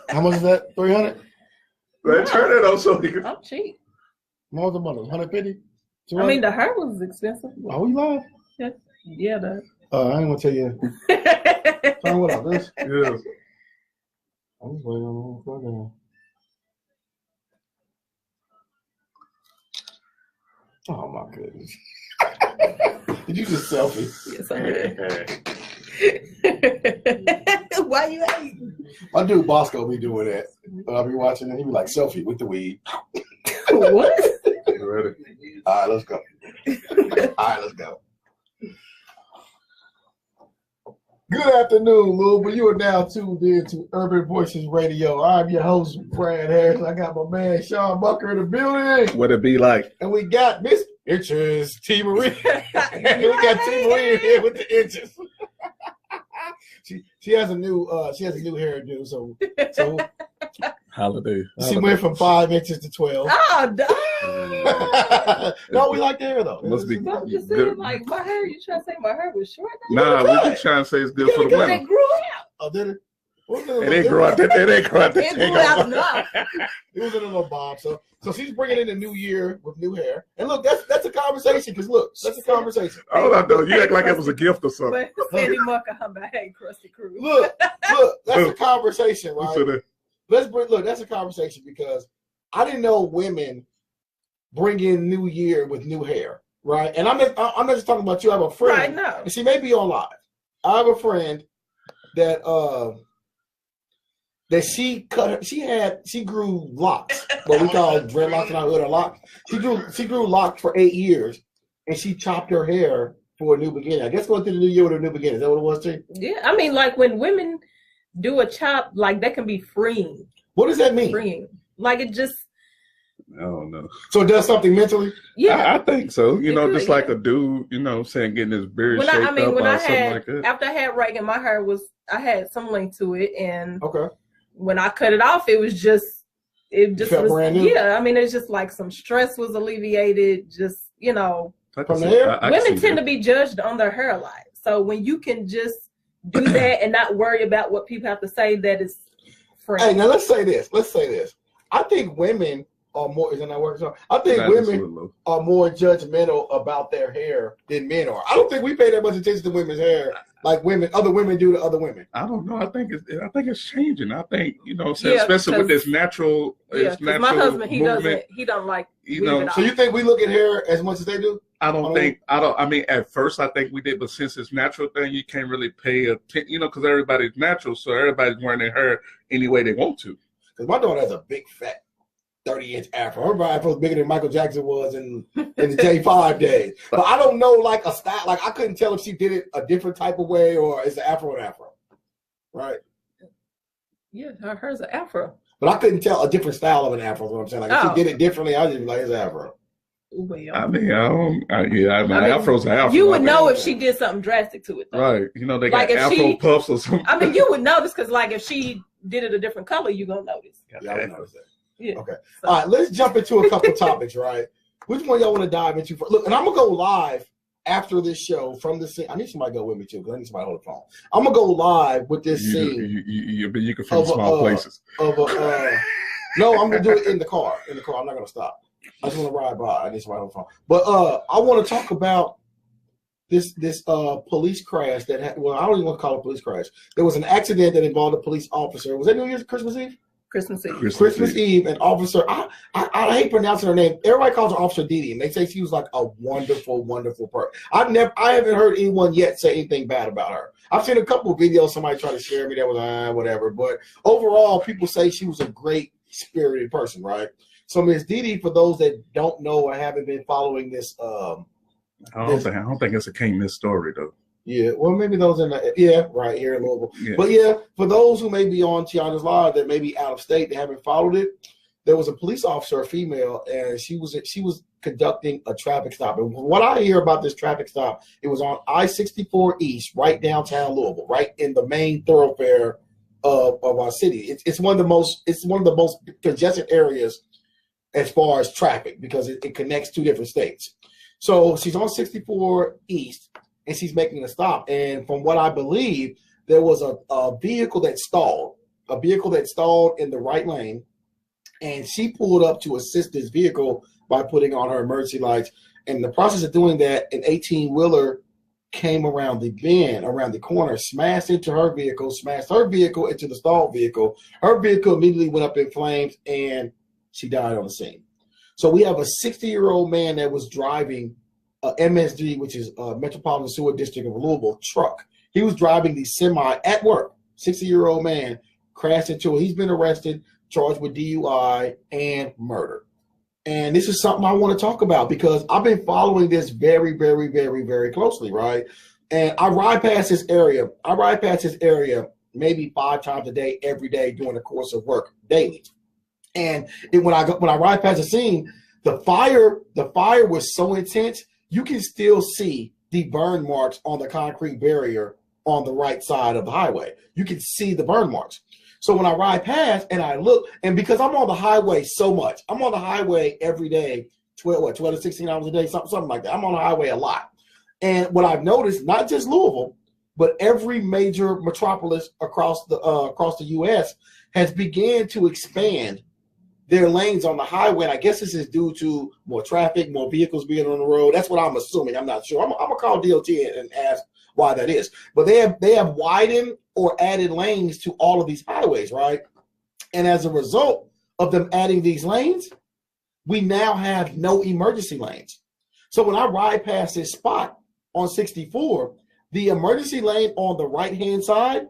How much is that? 300. Man, turn it on so he can. I'm cheap. What was the money? 150. I mean, the hair was expensive. Oh, you live? Yeah, that. I ain't gonna tell you. Turn what up, this? Yeah. I'm just waiting on the phone. Oh my goodness. Did you just selfie? Yes, I did. Why you hating? My dude Bosco be doing that. I'll be watching it. He be like, selfie with the weed. What? You ready? All right, let's go. Let's go. Good afternoon, Louisville. You are now tuned in to Urban Voices Radio. I'm your host, Brad Harris. I got my man, Sean Bucker, in the building. What it be like? And we got Miss Inches, T. Marie. And we got T. Marie in here with the inches. She has a new hairdo, so Holiday. She went from 5 inches to 12. Oh, no, we like the hair though. Must be I'm just saying, like, my hair, you trying to say my hair was short? Nah, we just trying to say it's good for the Because women. it grew out. Oh, did it? It ain't grow out. It ain't grow out. It grew out enough. It was in a little bob. So she's bringing in the new year with new hair. And look, that's a conversation. Because look, that's a conversation. Oh, no, you act like it was a gift or something. But Sandy Mucker, I'm back, hey, Krusty Kruse. Look, that's a conversation, right? So That's a conversation because I didn't know women bring in new year with new hair, right? And I'm not just talking about you. I have a friend. Right now. And she may be on live. I have a friend that she grew locks, what we call dreadlocks in our hood or locks. She grew locks for 8 years, and she chopped her hair for a new beginning. I guess going through the new year with a new beginning. Is that what it was, too? Yeah, I mean, like when women do a chop, like that can be freeing. What does that mean? Freeing, like it just. I don't know. So it does something mentally? Yeah, I think so. You know, could, just like a dude, you know, saying getting his beard When shaped I mean, up when or I something had like that. after I had Reagan, my hair I had some length to it, and Okay. when I cut it off, it just felt was brand new? Yeah. I mean, it's just like some stress was alleviated. Just From the hair? women tend to be judged on their hair a lot. So when you can just do that and not worry about what people have to say, that is free. Hey, now let's say this. I think women are more. Is that not working? I think women are more judgmental about their hair than men are. I don't think we pay that much attention to women's hair like other women do to other women. I don't know. I think it's changing. I think especially with this natural. Yeah, because my husband he don't like. So you think we look at hair as much as they do? I mean, at first I think we did, but since it's natural thing, you can't really pay attention, because everybody's natural, so everybody's wearing their hair any way they want to. Because my daughter has a big fat 30-inch afro. Her afro is bigger than Michael Jackson was in the J5 days. But I don't know like a style. Like I couldn't tell if she did it a different type of way or it's an afro and afro, right? Yeah, hers an afro. But I couldn't tell a different style of an afro. Is what I'm saying. Like if she did it differently, I'd just be like, it's an afro. Well, I mean, afro's an afro. You would know if she did something drastic to it, though. Right? They got afro puffs or something. I mean, you would notice because, like, if she did it a different color, you're gonna notice. Yeah, I would notice that. Yeah. Okay. So. All right, let's jump into a couple topics. Right? Which one y'all want to dive into? Look, and I'm gonna go live after this show from the scene. I need somebody to go with me too because I need somebody to hold the phone. I'm gonna go live with this scene. You can from small places. No, I'm gonna do it in the car. I'm not gonna stop. I just want to ride by. I need somebody on the phone. But I want to talk about this police crash that I don't even want to call it a police crash. There was an accident that involved a police officer. Was that New Year's, Christmas Eve? Christmas Eve. An officer. I hate pronouncing her name. Everybody calls her Officer Deidre, and they say she was like a wonderful, wonderful person. I haven't heard anyone yet say anything bad about her. I've seen a couple of videos somebody try to share me that was whatever. But overall, people say she was a great spirited person, right? So Ms. Deidre, for those that don't know or haven't been following this, I don't think it's a can't miss story though. Yeah, well maybe those right here in Louisville. Yeah. But for those who may be on Tiana's Live that may be out of state, they haven't followed it. There was a police officer, a female, and she was conducting a traffic stop. And what I hear about this traffic stop, it was on I-64 East, right downtown Louisville, right in the main thoroughfare of our city. It's one of the most congested areas as far as traffic because it connects two different states. So she's on 64 East and she's making a stop. And from what I believe, there was a vehicle that stalled a vehicle that stalled in the right lane, and she pulled up to assist this vehicle by putting on her emergency lights. In the process of doing that, an 18-wheeler came around the bend, around the corner, smashed into her vehicle, smashed her vehicle into the stalled vehicle. Her vehicle immediately went up in flames, and she died on the scene. So we have a 60-year-old man that was driving a MSD, which is a Metropolitan Sewer District of Louisville, truck. He was driving the semi at work. 60-year-old man crashed into it. He's been arrested, charged with DUI and murder. And this is something I want to talk about because I've been following this very, very, very, very closely, right? And I ride past this area. I ride past this area maybe 5 times a day, every day during the course of work, daily. And when I ride past the scene, the fire was so intense, you can still see the burn marks on the concrete barrier on the right side of the highway. You can see the burn marks. So when I ride past and I look, and because I'm on the highway so much, I'm on the highway every day, 12 to 16 hours a day, something like that. I'm on the highway a lot. And what I've noticed, not just Louisville, but every major metropolis across the U.S. has began to expand their lanes on the highway. And I guess this is due to more traffic, more vehicles being on the road. That's what I'm assuming. I'm not sure. I'm gonna call DOT and ask why that is. But they have widened or added lanes to all of these highways, right? And as a result of them adding these lanes, we now have no emergency lanes. So when I ride past this spot on 64, the emergency lane on the right-hand side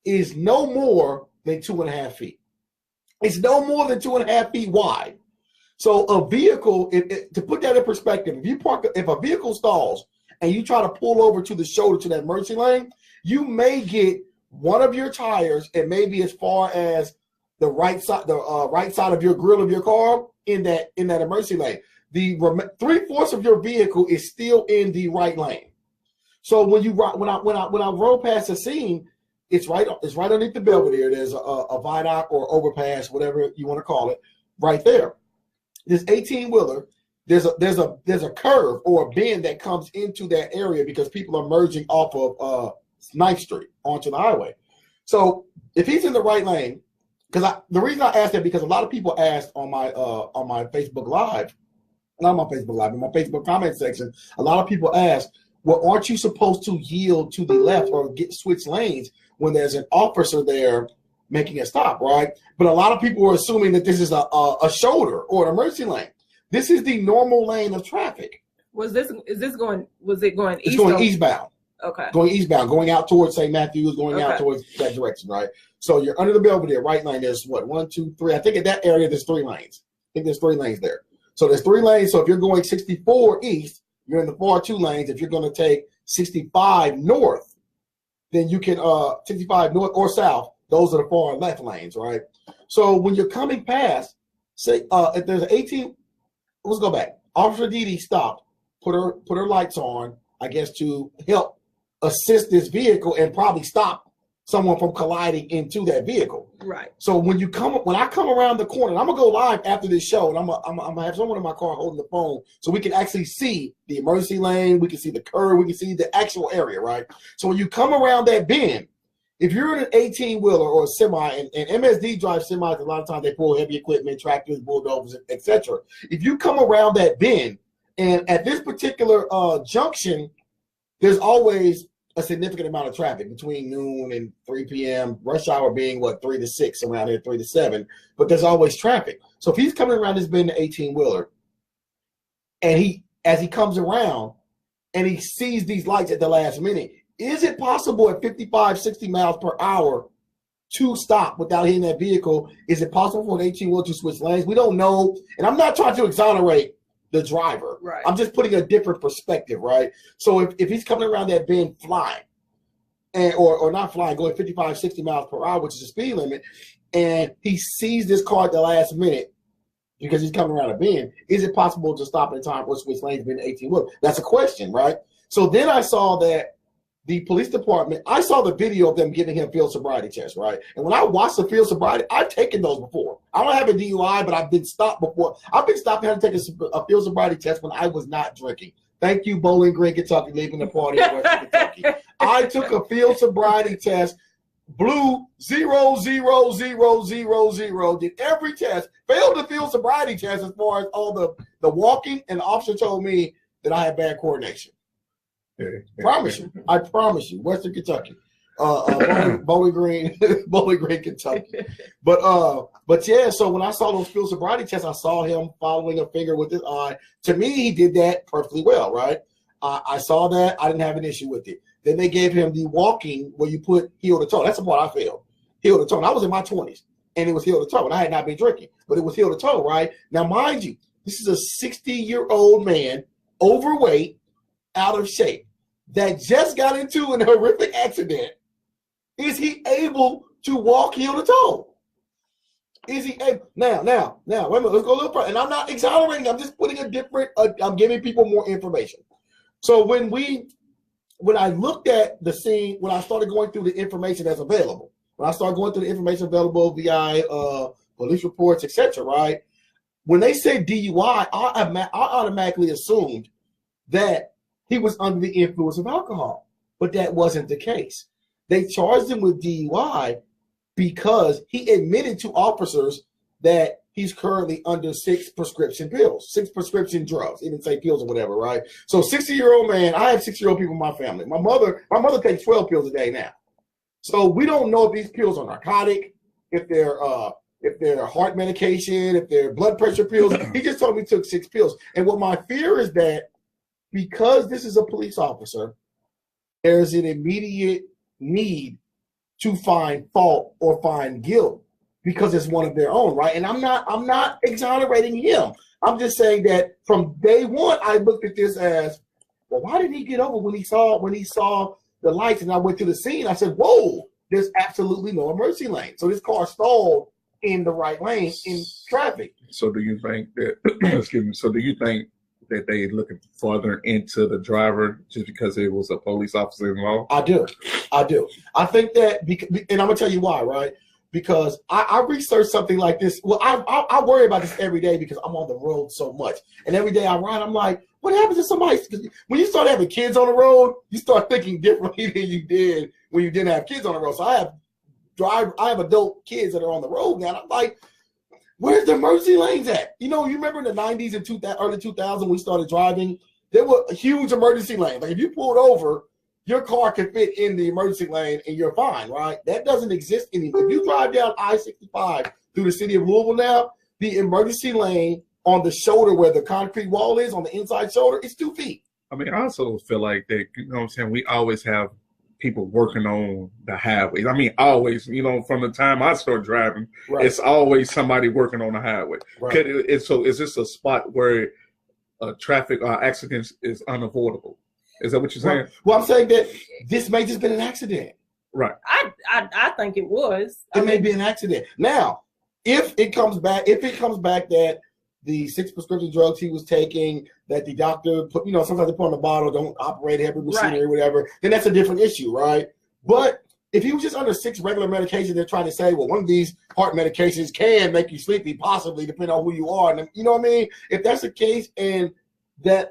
is no more than 2.5 feet. It's no more than 2.5 feet wide. So a vehicle, to put that in perspective, if a vehicle stalls and you try to pull over to the shoulder to that emergency lane, you may get one of your tires and maybe as far as the right side of your grill of your car in that emergency lane. The 3/4 of your vehicle is still in the right lane. So when I roll past the scene, it's right underneath the Belvedere. There's a viaduct or overpass, whatever you want to call it, right there. This 18-wheeler, there's a curve or a bend that comes into that area because people are merging off of 9th Street onto the highway. So if he's in the right lane, because the reason I asked that because a lot of people asked on my Facebook Live, not my Facebook Live, in my Facebook comment section, a lot of people asked, well, aren't you supposed to yield to the left or switch lanes when there's an officer there making a stop, right? But a lot of people were assuming that this is a shoulder or an emergency lane. This is the normal lane of traffic. Was it going east? It's going eastbound. Okay. Going eastbound, going out towards St. Matthews, going out towards that direction, right? So you're under the Belvedere, right lane. There's what, 1, 2, 3. I think in that area there's 3 lanes. I think there's 3 lanes there. So there's 3 lanes. So if you're going 64 east, you're in the far 2 lanes. If you're going to take 65 north, then you can 65 north or south. Those are the far left lanes, right? So when you're coming past, say if there's an 18, let's go back. Officer Deidre stopped, put her lights on, I guess to help assist this vehicle and probably stop someone from colliding into that vehicle. Right. So when I come around the corner, and I'm gonna go live after this show, and I'm gonna have someone in my car holding the phone so we can actually see the emergency lane, we can see the curve, we can see the actual area, right? So when you come around that bend, if you're in an 18-wheeler or a semi, and MSD drive semis, a lot of times they pull heavy equipment, tractors, bulldozers, etc. If you come around that bend, and at this particular junction, there's always a significant amount of traffic between noon and 3 p.m. Rush hour being 3 to 6 around here, 3 to 7. But there's always traffic. So if he's coming around this bend, the 18-wheeler, and as he comes around and he sees these lights at the last minute, is it possible at 55, 60 miles per hour to stop without hitting that vehicle? Is it possible for an 18-wheeler to switch lanes? We don't know. And I'm not trying to exonerate the driver. Right. I'm just putting a different perspective, right? So if he's coming around that bend flying, or not flying, going 55, 60 miles per hour, which is the speed limit, and he sees this car at the last minute because he's coming around a bend, is it possible to stop in time or switch lanes being 18-wheeler? That's a question, right? So then I saw that the police department, I saw the video of them giving him field sobriety tests, right? And when I watched the field sobriety, I've taken those before. I don't have a DUI, but I've been stopped before. I've been stopped and had to take a field sobriety test when I was not drinking. Thank you, Bowling Green, Kentucky, leaving the party in Western Kentucky. I took a field sobriety test blew 0, 0, 0, 0, 0, did every test, failed the field sobriety test as far as all the walking, and the officer told me that I had bad coordination. Promise you. I promise you. Western Kentucky. Bowling Green, Bowling Green, Kentucky. But yeah, so when I saw those field sobriety tests, I saw him following a finger with his eye. To me, he did that perfectly well, right? I saw that. I didn't have an issue with it. Then they gave him the walking where you put heel to toe. That's the part I failed. Heel to toe. And I was in my 20s, and it was heel to toe, and I had not been drinking, but it was heel to toe, right? Now, mind you, this is a 60-year-old man, overweight, out of shape, that just got into an horrific accident. Is he able to walk heel to toe? Is he able? Now, wait a minute, let's go a little further. And I'm not exonerating, I'm just putting a different, I'm giving people more information. So when I looked at the scene, when I started going through the information that's available, when I started going through the information available via police reports, etc., right? When they said DUI, I automatically assumed that he was under the influence of alcohol, but that wasn't the case. They charged him with DUI because he admitted to officers that he's currently under 6 prescription pills, 6 prescription drugs. He didn't say pills or whatever, right? So 60-year-old man, I have 60-year-old people in my family. My mother takes 12 pills a day now. So we don't know if these pills are narcotic, if they're heart medication, if they're blood pressure pills. He just told me he took 6 pills. And what my fear is that because this is a police officer, there's an immediate need to find fault or find guilt because it's one of their own, right? And I'm not exonerating him. I'm just saying that from day one, I looked at this as, well, why did he get over when he saw the lights? And I went to the scene. I said, whoa, there's absolutely no emergency lane. So this car stalled in the right lane in traffic. So do you think that? Excuse me. So do you think that they looking further into the driver just because it was a police officer involved? I do. I think that, and I'm gonna tell you why, right? Because I research something like this. Well, I worry about this every day because I'm on the road so much, and every day I ride, I'm like, what happens if somebody? When you start having kids on the road, you start thinking differently than you did when you didn't have kids on the road. So I have adult kids that are on the road now, and I'm like, where's the emergency lanes at? You remember in the 90s and early 2000s when we started driving, there were huge emergency lanes. Like if you pulled over, your car can fit in the emergency lane and you're fine, right? That doesn't exist anymore. If you drive down I-65 through the city of Louisville now, the emergency lane on the shoulder where the concrete wall is, on the inside shoulder, it's 2 feet. I mean, I also feel like that, you know what I'm saying, we always have people working on the highways. I mean, always, from the time I start driving, right, it's always somebody working on the highway. Right. So is this a spot where traffic accidents is unavoidable? Is that what you're saying? Well, I'm saying that this may just been an accident. Right. I think it was. It may be an accident. Now, if it comes back that the 6 prescription drugs he was taking, that the doctor put, sometimes they put on the bottle, don't operate heavy machinery or whatever, then that's a different issue, right? But if he was just under 6 regular medications, they're trying to say, well, one of these heart medications can make you sleepy, possibly, depending on who you are. And you know what I mean? If that's the case, and that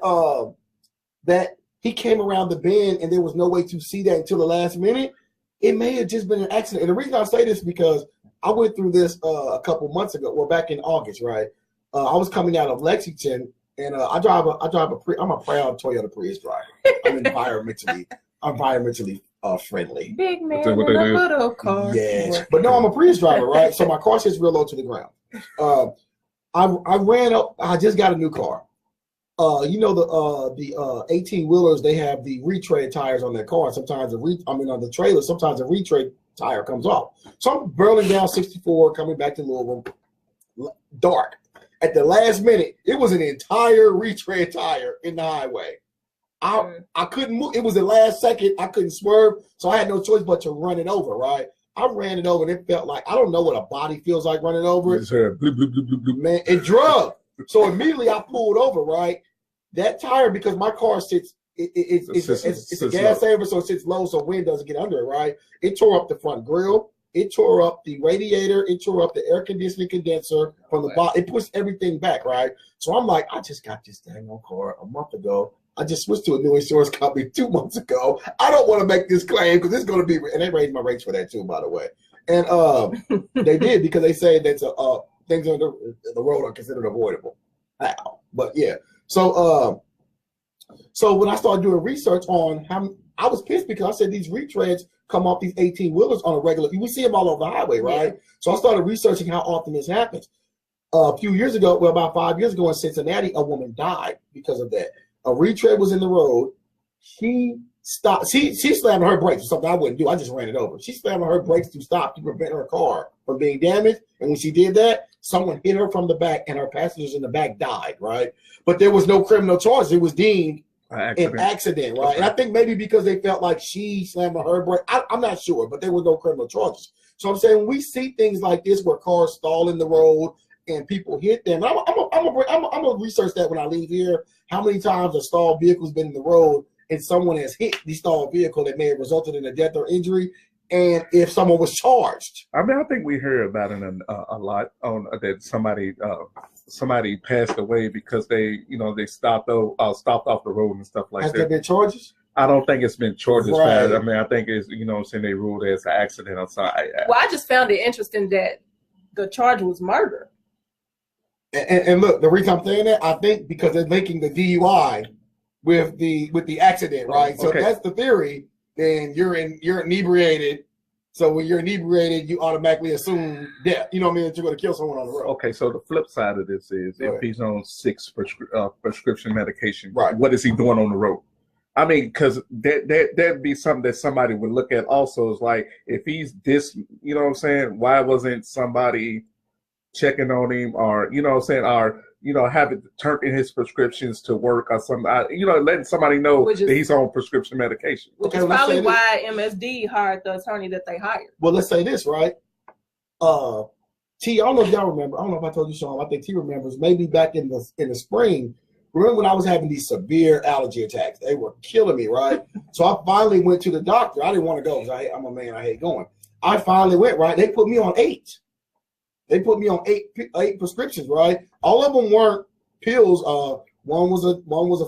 he came around the bend and there was no way to see that until the last minute, it may have just been an accident. And the reason I say this is because I went through this a couple months ago, well, back in August, right? I was coming out of Lexington, and I'm a proud Toyota Prius driver. I'm environmentally friendly. Big man in a little car. Yes, but no, I'm a Prius driver, right? So my car sits real low to the ground. I ran up. I just got a new car. The 18-wheelers, they have the retread tires on their car. Sometimes on the trailer, sometimes the retread tire comes off. So I'm barreling down 64, coming back to Louisville, dark. At the last minute, it was an entire retread tire in the highway. I couldn't move. It was the last second. I couldn't swerve, so I had no choice but to run it over, right? I ran it over, and it felt like, I don't know what a body feels like running over it. Bloop, bloop, bloop, bloop, bloop. Man, it drug. So immediately I pulled over, right? That tire, because my car sits, it's a gas saver, so it sits low so wind doesn't get under it, right? It tore up the front grille. It tore up the radiator. It tore up the air conditioning condenser from the bottom. It pushed everything back, right? So I'm like, I just got this dang old car a month ago. I just switched to a new insurance company 2 months ago. I don't want to make this claim because it's going to be, and they raised my rates for that too, by the way. And they did because they say that things on the road are considered avoidable. How? But yeah. So when I started doing research on how, I was pissed because I said these retreads come off these 18-wheelers on a regular. We see them all over the highway, right? Yeah. So I started researching how often this happens. A few years ago, well, about 5 years ago in Cincinnati, a woman died because of that. A retread was in the road. She stopped. She slammed her brakes, something I wouldn't do. I just ran it over. She slammed her brakes to stop to prevent her car from being damaged. And when she did that, someone hit her from the back, and her passengers in the back died, right? But there was no criminal charge. It was deemed an accident, right? Okay. And I think maybe because they felt like she slammed her brake. I'm not sure, but there were no criminal charges. So I'm saying when we see things like this where cars stall in the road and people hit them, I'm gonna research that when I leave here. How many times a stalled vehicle's been in the road and someone has hit the stalled vehicle that may have resulted in a death or injury, and if someone was charged? I mean, I think we hear about it a lot on that somebody passed away because they stopped off the road and stuff like that. Has there been charges? I don't think it's been charges. Right. I mean, I think it's saying they ruled it as an accident or something. Well, I just found it interesting that the charge was murder. And look, the reason I'm saying that, I think because they're linking the DUI with the accident, right? So if that's the theory, then you're inebriated. So when you're inebriated, you automatically assume death. You know what I mean? That you're going to kill someone on the road. Okay, so the flip side of this is if he's on 6 prescription medication, right? What is he doing on the road? I mean, because that'd be something that somebody would look at also. Is like, if he's this, you know what I'm saying? Why wasn't somebody checking on him, or or having turned in his prescriptions to work or something? Letting somebody know that he's on prescription medication. Which is probably why MSD hired the attorney that they hired. Well, let's say this, right? T, I don't know if y'all remember. I don't know if I told you, Sean. I think T remembers. Maybe back in the spring. Remember when I was having these severe allergy attacks? They were killing me, right? So I finally went to the doctor. I didn't want to go because I'm a man. I hate going. I finally went, right? They put me on 8. They put me on 8 prescriptions, right? All of them weren't pills. One was a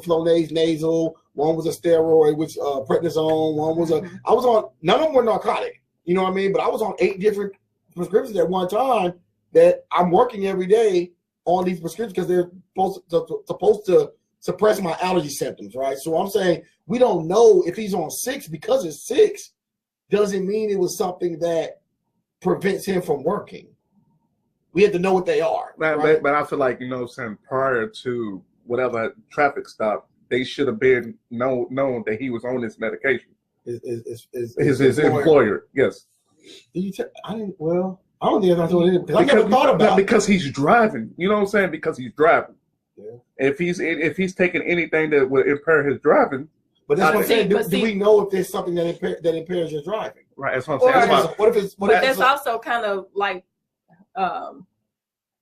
Flonase nasal. One was a steroid, which prednisone. One was I was on. None of them were narcotic. You know what I mean? But I was on 8 different prescriptions at one time. That I'm working every day on these prescriptions because they're supposed to suppress my allergy symptoms, right? So I'm saying we don't know if he's on 6 because it's 6. Doesn't mean it was something that prevents him from working. We have to know what they are. Right? But I feel like, saying prior to whatever traffic stop, they should have been known that he was on this medication. His employer, yes. I didn't. Well, I don't think I told him because I never thought about it. Because he's driving. You know what I'm saying? Because he's driving. Yeah. If he's taking anything that would impair his driving. But that's what I'm saying. Do we know if there's something that impairs your driving? Right. That's what I'm saying. What if it's? But that's also kind of like.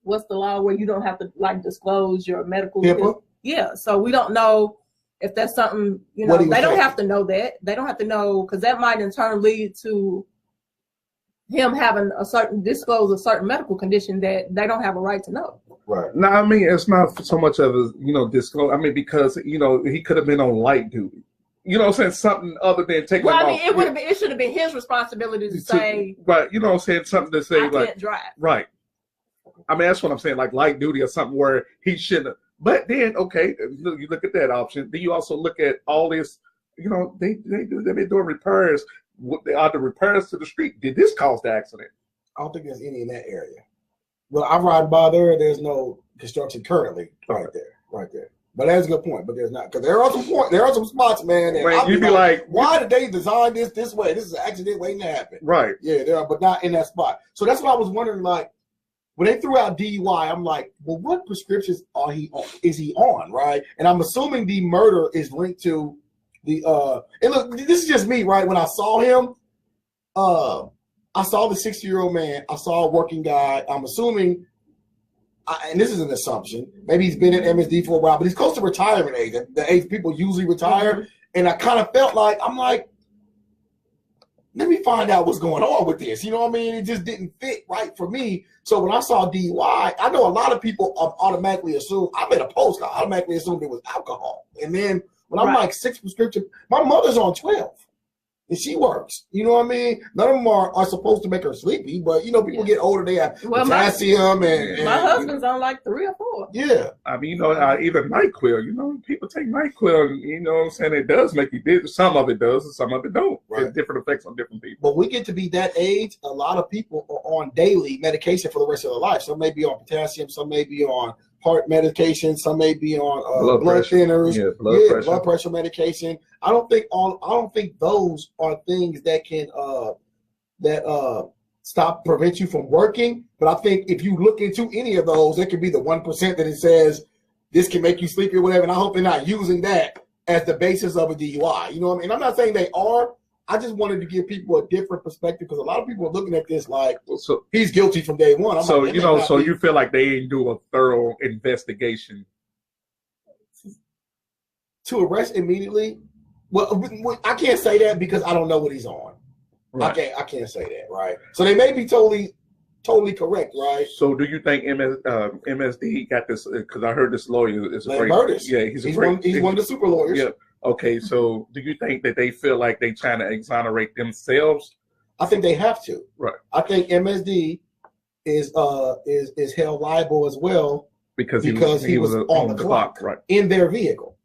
What's the law where you don't have to disclose your medical? HIPAA? Yeah, so we don't know if that's something, they don't have to know that. They don't have to know because that might in turn lead to him having disclose a certain medical condition that they don't have a right to know. Right. No, I mean, it's not so much of a, disclose. I mean, because, he could have been on light duty. You know what I'm saying? Something other than taking off. It should have been his responsibility to say. Right. You know what I'm saying? Something to say I can't drive. Right. I mean, that's what I'm saying, like light duty or something where he shouldn't have. But then, okay, you look at that option. Then you also look at all this, they've been doing repairs. Are the repairs to the street? Did this cause the accident? I don't think there's any in that area. Well, I ride by there. There's no construction currently right there. But that's a good point. But there's not, because there are some spots, man. And you'd be like, why did they design this way? This is an accident waiting to happen. Right. Yeah, there are, but not in that spot. So that's what I was wondering. Like when they threw out DUI, I'm like, well, what prescriptions is he on? Right. And I'm assuming the murder is linked to the. And look, this is just me, right? When I saw him, I saw the 60-year-old man. I saw a working guy. I'm assuming. And this is an assumption. Maybe he's been at MSD for a while, but he's close to retirement age. The age people usually retire. Mm-hmm. And I kind of felt like, I'm like, let me find out what's going on with this. You know what I mean? It just didn't fit right for me. So when I saw DUI, I know a lot of people automatically assume, I made a post, I automatically assumed it was alcohol. And then When I'm like 6 prescriptions, my mother's on 12. And she works. You know what I mean? None of them are supposed to make her sleepy, but people get older, they have potassium and my husband's on like 3 or 4. Yeah. I mean, even NyQuil, people take NyQuil, you know what I'm saying? It does make you dizzy. Some of it does and some of it don't. Right. There's different effects on different people. But we get to be that age, a lot of people are on daily medication for the rest of their life. Some may be on potassium, some may be on heart medication, some may be on blood thinners, blood pressure medication. I don't think those are things that can prevent you from working. But I think if you look into any of those, it could be the 1% that it says this can make you sleepy or whatever. And I hope they're not using that as the basis of a DUI. You know what I mean? I'm not saying they are. I just wanted to give people a different perspective because a lot of people are looking at this like he's guilty from day one. So you feel like they didn't do a thorough investigation to arrest immediately. Well, I can't say that because I don't know what he's on. Right. I can't say that, right? So they may be totally correct, right? So do you think MSD got this? Because I heard this lawyer is a great. Yeah, he's one of the super lawyers. Yeah. Okay, so do you think that they feel like they trying to exonerate themselves? I think they have to. Right. I think MSD is held liable as well because he was on the clock, right, in their vehicle,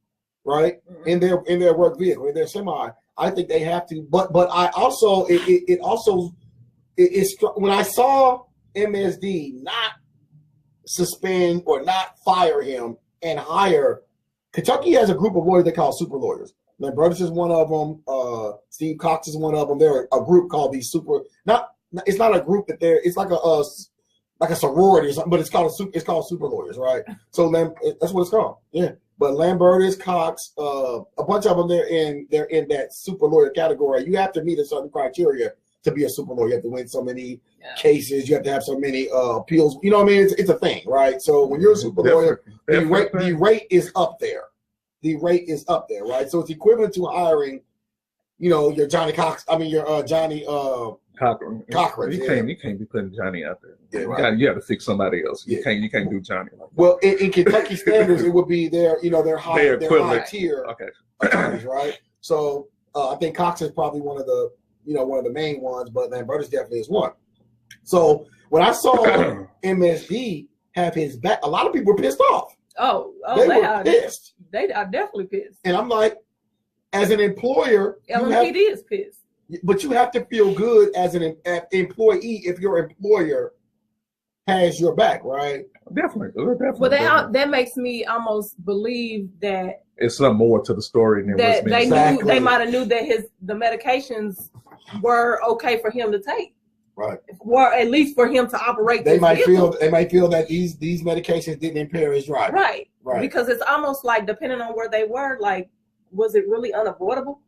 right, in their work vehicle, in their semi. I think they have to. But I also it's when I saw MSD not suspend or not fire him and hire. Kentucky has a group of lawyers they call super lawyers. Lambertus is one of them. Steve Cox is one of them. They're a group called these super. It's not a group that it's like a sorority or something, but it's called super lawyers, right? So that's what it's called. Yeah. But Lambertus, Cox, a bunch of them they're in that super lawyer category. You have to meet a certain criteria to be a super lawyer. You have to win so many cases. You have to have so many appeals. You know what I mean? It's a thing, right? So when you're a super lawyer, the rate is up there. The rate is up there, right? So it's equivalent to hiring, your Johnny Cox. I mean, your Johnny Cochran. You can't be putting Johnny out there. Yeah, right. You got to fix somebody else. You can't do Johnny. Like well, in Kentucky standards, it would be their high tier attorneys, right? So I think Cox is probably one of the main ones, but Lambertus definitely is one. So when I saw MSD have his back, a lot of people were pissed off. They were pissed. They are definitely pissed. And I'm like, as an employer, LMPD is pissed. But you have to feel good as an employee if your employer has your back, right? Definitely. Well, that makes me almost believe that it's some more to the story than what's been said. They might have knew that the medications were okay for him to take. Right. Or at least for him to operate. They might feel that these medications didn't impair his driving. Right. Because it's almost like depending on where they were, like, was it really unavoidable?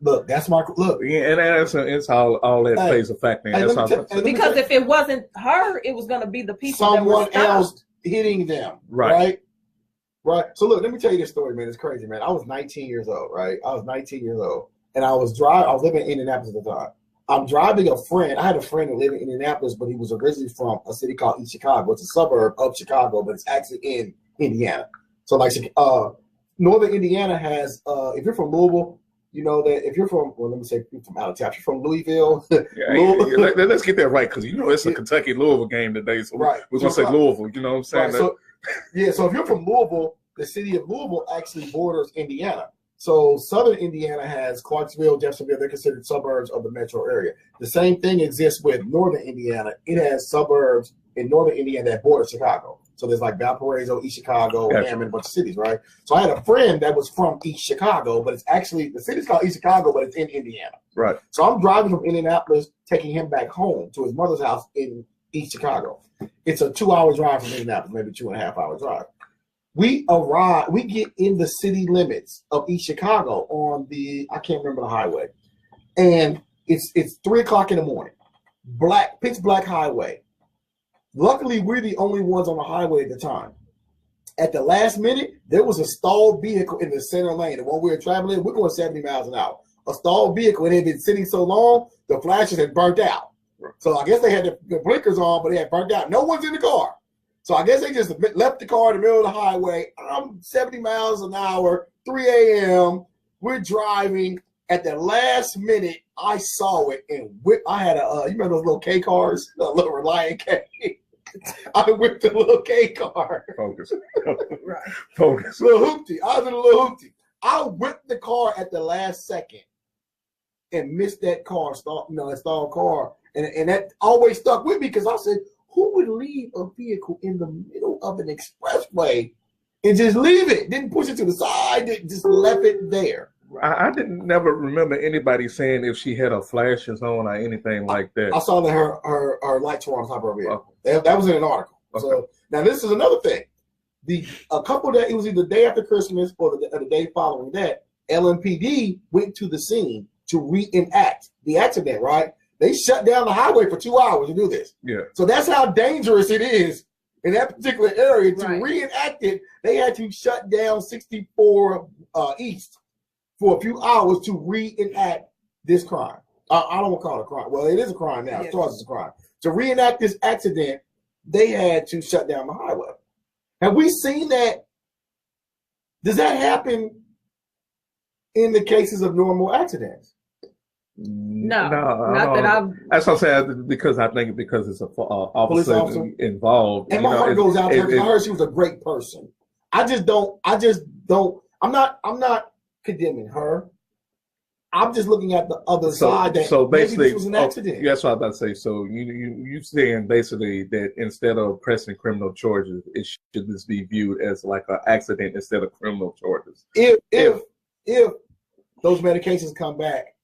Look, that's my look. Yeah, and it's all that plays a factor. Because if it wasn't her, it was going to be the people someone else hitting them. Right. So look, let me tell you this story, man. It's crazy, man. I was 19 years old, right? And I was living in Indianapolis at the time. I'm driving a friend. I had a friend that lived in Indianapolis, but he was originally from a city called East Chicago. It's a suburb of Chicago, but it's actually in Indiana. So like northern Indiana has, if you're from Louisville, you know that if you're from, well, let me say if you're from out of town, if you're from Louisville. Let's get that right, because it's a Kentucky-Louisville game today. So we're going to say Louisville, you know what I'm saying? Right. So if you're from Louisville, the city of Louisville actually borders Indiana. So southern Indiana has Clarksville, Jeffersonville. They're considered suburbs of the metro area. The same thing exists with northern Indiana. It has suburbs in northern Indiana that border Chicago. So there's like Valparaiso, East Chicago, Hammond, a bunch of cities, right? So I had a friend that was from East Chicago, but it's actually, the city's called East Chicago, but it's in Indiana. Right. So I'm driving from Indianapolis, taking him back home to his mother's house in East Chicago. It's a 2-hour drive from Indianapolis, maybe 2.5-hour drive. We get in the city limits of East Chicago on I can't remember the highway. And it's 3:00 in the morning. Pitch black highway. Luckily, we're the only ones on the highway at the time. At the last minute, there was a stalled vehicle in the center lane. The one we were traveling, we're going 70 miles an hour. A stalled vehicle, and it had been sitting so long, the flashes had burnt out. So I guess they had the blinkers on, but they had burnt out. No one's in the car. So I guess they just left the car in the middle of the highway. I'm 70 miles an hour 3 a.m. We're driving. At the last minute, I saw it and whipped. I had you remember those little K cars, the little Reliant K. I whipped the little K car. Focus. Right. Focus. Little hoopty. I was in a little hoopty. I whipped the car at the last second and missed that car, stalled car. And that always stuck with me because I said, who would leave a vehicle in the middle of an expressway and just leave it? Didn't push it to the side, just left it there. I didn't never remember anybody saying if she had her flashes on or anything like that. I saw that her lights were on top of her vehicle. That was in an article. Okay. So now this is another thing. A couple of days, it was either the day after Christmas or the day following that, LMPD went to the scene to reenact the accident, right? They shut down the highway for 2 hours to do this. Yeah. So that's how dangerous it is in that particular area. To reenact it, they had to shut down 64 East for a few hours to reenact this crime. I don't want to call it a crime. Well, it is a crime now. Yes. It's a crime. To reenact this accident, they had to shut down the highway. Have we seen that? Does that happen in the cases of normal accidents? No, not that I've. That's what I said, because I think because it's a officer involved. And my heart goes out to her because I heard she was a great person. I'm not condemning her. I'm just looking at the other side. So basically, maybe this was an accident. That's what I was about to say. So you saying basically that instead of pressing criminal charges, it should just be viewed as like an accident instead of criminal charges. If those medications come back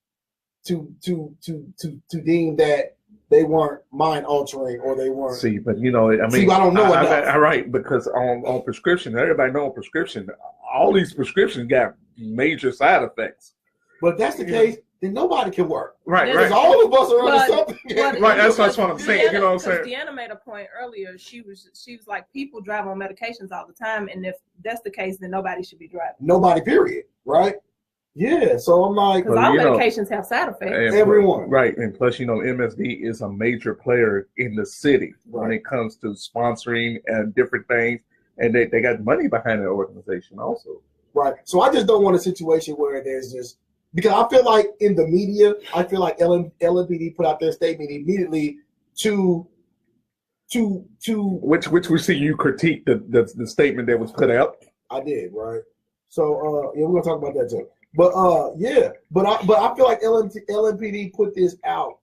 to deem that they weren't mind altering or they weren't. See, but I don't know. Right, because on prescription, everybody know on prescription, all these prescriptions got major side effects. But if that's the case, then nobody can work. Right. Because all of us are under something. Right, that's what I'm saying. You know what I'm saying? Deanna made a point earlier. She was like, people drive on medications all the time, and if that's the case, then nobody should be driving. Nobody, period. Right? Yeah. So I'm like, because all medications have side effects. Everyone. Right, and plus, MSD is a major player in the city when it comes to sponsoring and different things, and they got money behind the organization also. Right. So I just don't want a situation where there's just. Because I feel like in the media, I feel like LMPD put out their statement immediately to which we see you critique the statement that was put out. I did, right? So we're gonna talk about that too. But I feel like LMPD put this out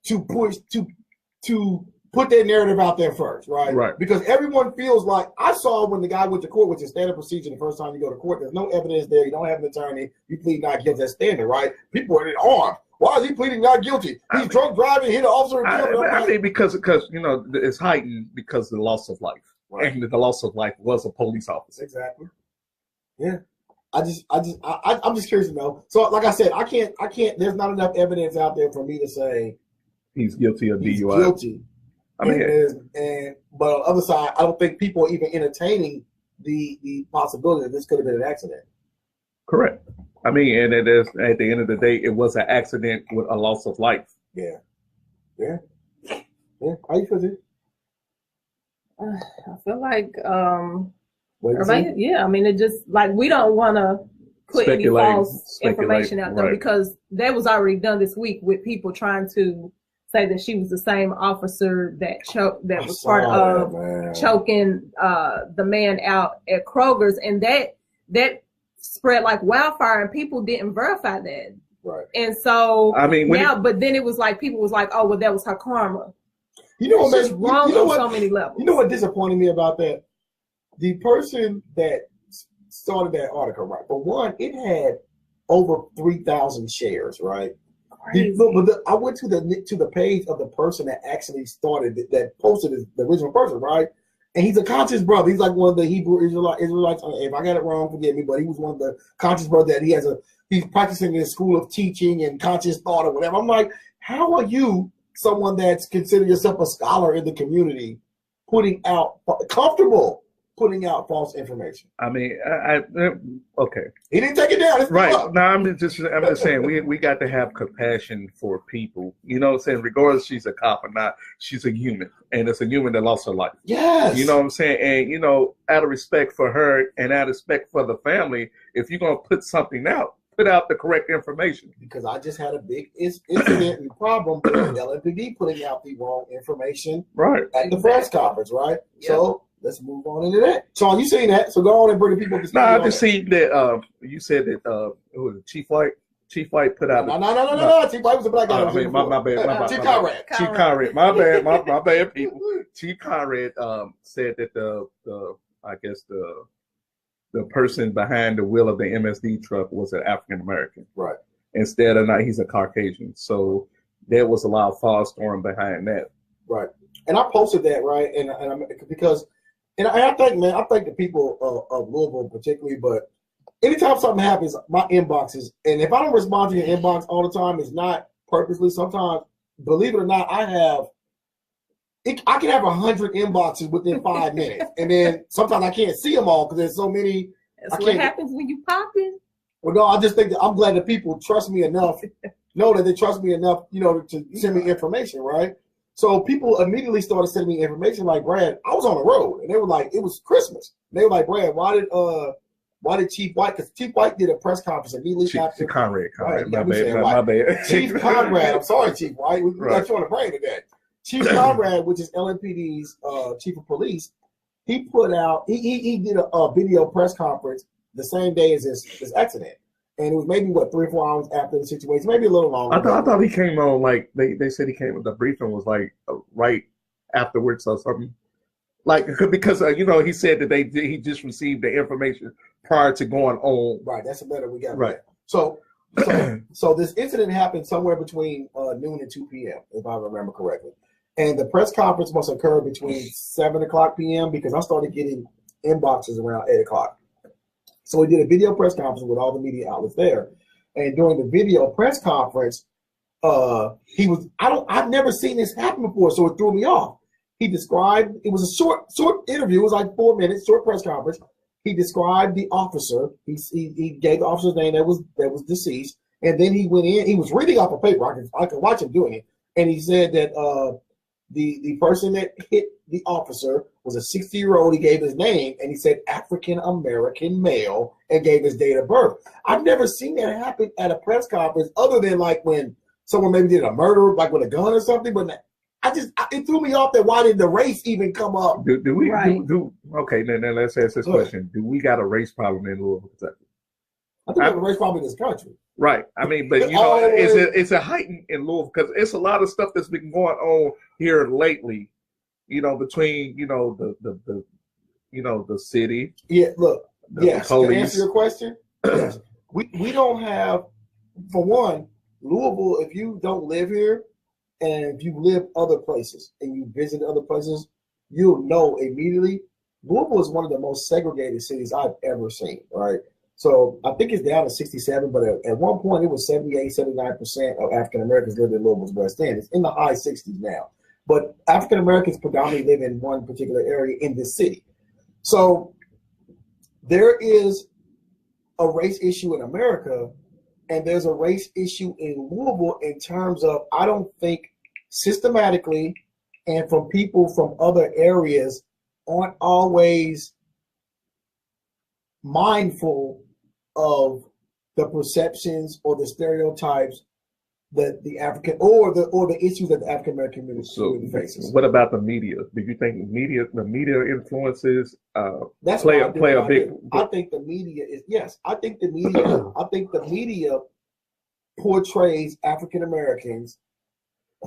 to push to put that narrative out there first, right? Right. Because everyone feels like, I saw when the guy went to court, which is standard procedure the first time you go to court, there's no evidence there, you don't have an attorney, you plead not guilty, that's standard, right? People are armed. Why is he pleading not guilty? He's drunk driving, hit an officer. I think because it's heightened because of the loss of life. Right. And the loss of life was a police officer. Exactly. Yeah. I'm just curious to know. So like I said, I can't, there's not enough evidence out there for me to say he's guilty of DUI. He's guilty. But on the other side, I don't think people are even entertaining the possibility that this could have been an accident. Correct. And it is, at the end of the day, it was an accident with a loss of life. Yeah. How you feel, dude? I feel like, it just like we don't want to put any false information out there because that was already done this week with people trying to say that she was the same officer that was part of choking the man out at Kroger's, and that spread like wildfire, and people didn't verify that. Right. And so but then it was like people was like, oh well, that was her karma. You know what? It's wrong on so many levels. You know what disappointed me about that? The person that started that article, right? For one, it had over 3,000 shares, right? I went to the page of the person that actually started that posted the original person, right? And he's a conscious brother. He's like one of the Hebrew Israelites. If I got it wrong, forgive me, but he was one of the conscious brothers that he's practicing in a school of teaching and conscious thought or whatever. I'm like, how are you, someone that's considered yourself a scholar in the community, putting out putting out false information? I mean, okay. He didn't take it down. It's right. No, I'm just saying we got to have compassion for people. You know what I'm saying? Regardless if she's a cop or not, she's a human. And it's a human that lost her life. Yes. You know what I'm saying? And, you know, out of respect for her and out of respect for the family, if you're going to put something out, put out the correct information. Because I just had a big incident and problem with LMPD putting out the wrong information at the press conference, right? Yep. So let's move on into that. Sean, you seen that? So go on and bring the people to No, I just seen that you said that who was it, Chief White? Chief White put out No. Chief White was a black guy. I mean, my bad. Chief Conrad. Chief Conrad. My bad, people. Chief Conrad said that the person behind the wheel of the MSD truck was an African American. Right. Instead of not, he's a Caucasian. So there was a lot of false storm behind that. Right. And I posted that, right? And I think the people of Louisville particularly, but anytime something happens, my inboxes, and if I don't respond to your inbox all the time, it's not purposely. Sometimes, believe it or not, I can have 100 inboxes within 5 minutes, and then sometimes I can't see them all because there's so many. That's what happens when you pop in. Well, no, I just think that I'm glad that people trust me enough, know that they trust me enough, you know, to send me information, right? So people immediately started sending me information like, Brad, I was on the road, and they were like, it was Christmas. And they were like, Brad, why did Chief White? Because Chief White did a press conference immediately after. Conrad. Right, my bad. Chief Conrad. I'm sorry, Chief White. We got you on the brain today. Chief Conrad, which is LMPD's chief of police, he put out. He did a video press conference the same day as this accident, and it was maybe 3 or 4 hours after the situation, maybe a little longer. I thought he came on like they said he came. The briefing was like right afterwards or something. Like because you know he said that he just received the information prior to going on. Right, that's a better we got. Right. So this incident happened somewhere between noon and 2 p.m. if I remember correctly, and the press conference must occur between 7:00 p.m. because I started getting inboxes around 8:00. So we did a video press conference with all the media outlets there, and during the video press conference, I've never seen this happen before, so it threw me off. He described, it was a short interview, it was like 4 minutes, short press conference. He described the officer. He gave the officer's name that was deceased, and then he went in. He was reading off a paper. I could watch him doing it, and he said that the person that hit the officer was a 60-year-old. He gave his name, and he said African American male, and gave his date of birth. I've never seen that happen at a press conference, other than like when someone maybe did a murder, like with a gun or something, but. It threw me off that why did the race even come up? Do we okay? Then let's ask this question: do we got a race problem in Louisville, Kentucky? I think we have a race problem in this country. Right. I mean, but you know, it's a heightened in Louisville because it's a lot of stuff that's been going on here lately. You know, between the city. Yeah. Look. Yes. Police. To answer your question, yes. We don't have, for one, Louisville. If you don't live here. And if you live other places and you visit other places, you'll know immediately Louisville is one of the most segregated cities I've ever seen, right? So I think it's down to 67, but at one point it was 78, 79% of African Americans lived in Louisville's West End. It's in the high 60s now. But African Americans predominantly live in one particular area in this city. So there is a race issue in America. And there's a race issue in Louisville in terms of, I don't think systematically and from people from other areas aren't always mindful of the perceptions or the stereotypes that the African or the issues that the African American community faces. What about the media? Do you think the media influences play a big? I think the media is I think the media portrays African Americans,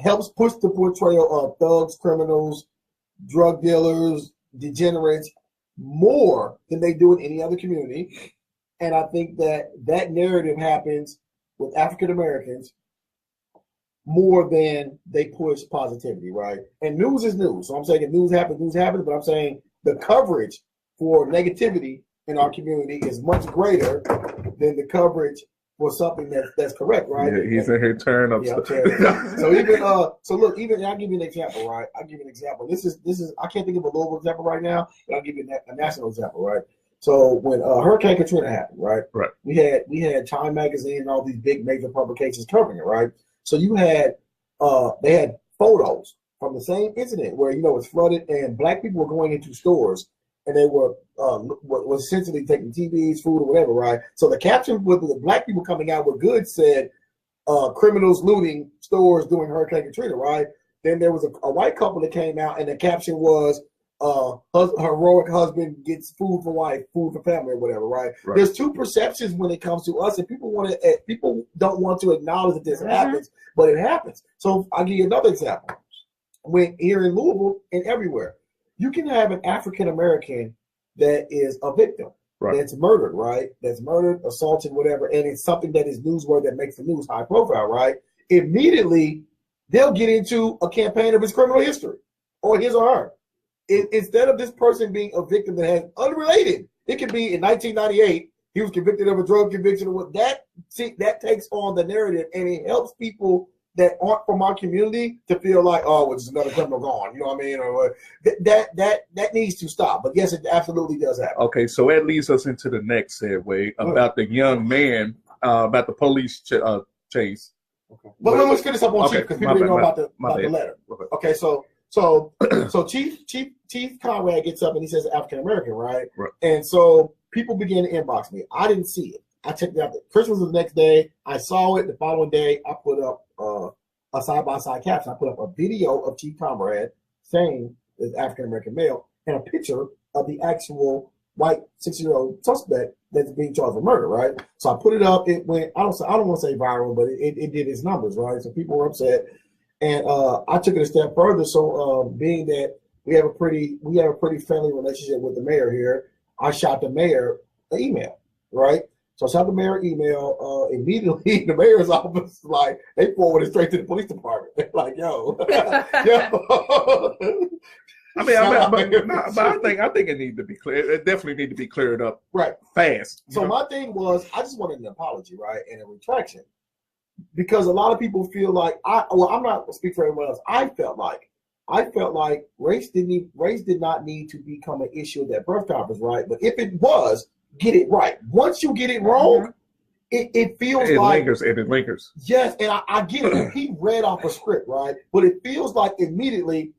helps push the portrayal of thugs, criminals, drug dealers, degenerates more than they do in any other community. And I think that narrative happens with African Americans more than they push positivity, right? And news is news. So I'm saying if news happens, but I'm saying the coverage for negativity in our community is much greater than the coverage for something that's correct, right? Yeah, he's in here tearing up stuff. So look, I'll give you an example, right? I'll give you an example. This is I can't think of a Louisville example right now, but I'll give you a national example, right? So when Hurricane Katrina happened, right? We had Time Magazine and all these big major publications covering it, right? So you had they had photos from the same incident where it's flooded and black people were going into stores and they were essentially taking TVs, food, or whatever, right? So the caption with the black people coming out with goods said, criminals looting stores during Hurricane Katrina, right? Then there was a white couple that came out and the caption was, heroic husband gets food for wife, food for family, or whatever, right? There's two perceptions when it comes to us, and people don't want to acknowledge that this happens, but it happens. So I'll give you another example. When here in Louisville and everywhere, you can have an African American that is a victim, that's murdered, right? That's murdered, assaulted, whatever, and it's something that is newsworthy that makes the news high profile, right? Immediately, they'll get into a campaign of his criminal history or his or her. Instead of this person being a victim that has unrelated, it could be in 1998, he was convicted of a drug conviction or what that takes on the narrative, and it helps people that aren't from our community to feel like, oh, well, it's another criminal gone, you know what I mean? Or that needs to stop. But yes, it absolutely does happen. Okay, so that leads us into the next segue about the young man, about the police chase. Okay. But let's finish up on Chief because people didn't know about the letter. Okay, So Chief Conrad gets up and he says African American, right? And so people began to inbox me. I didn't see it. I checked it out. Christmas was the next day. I saw it. The following day, I put up a side-by-side caption. I put up a video of Chief Conrad saying is African American male and a picture of the actual white 6-year-old suspect that's being charged with murder, right? So I put it up. It went. I don't want to say viral, but it did its numbers, right? So people were upset. And I took it a step further. So being that we have a pretty friendly relationship with the mayor here, I shot the mayor an email, right? So I shot the mayor an email. Immediately, the mayor's office, like, they forwarded straight to the police department. They're like, yo. I think it needs to be clear. It definitely needs to be cleared up fast. So my thing was, I just wanted an apology, right, and a retraction. Because a lot of people feel like I'm not speaking for everyone else. I felt like race did not need to become an issue at that press conference, right? But if it was, get it right. Once you get it wrong, it feels like it lingers. Yes, and I get it. He read off a script, right? But it feels like immediately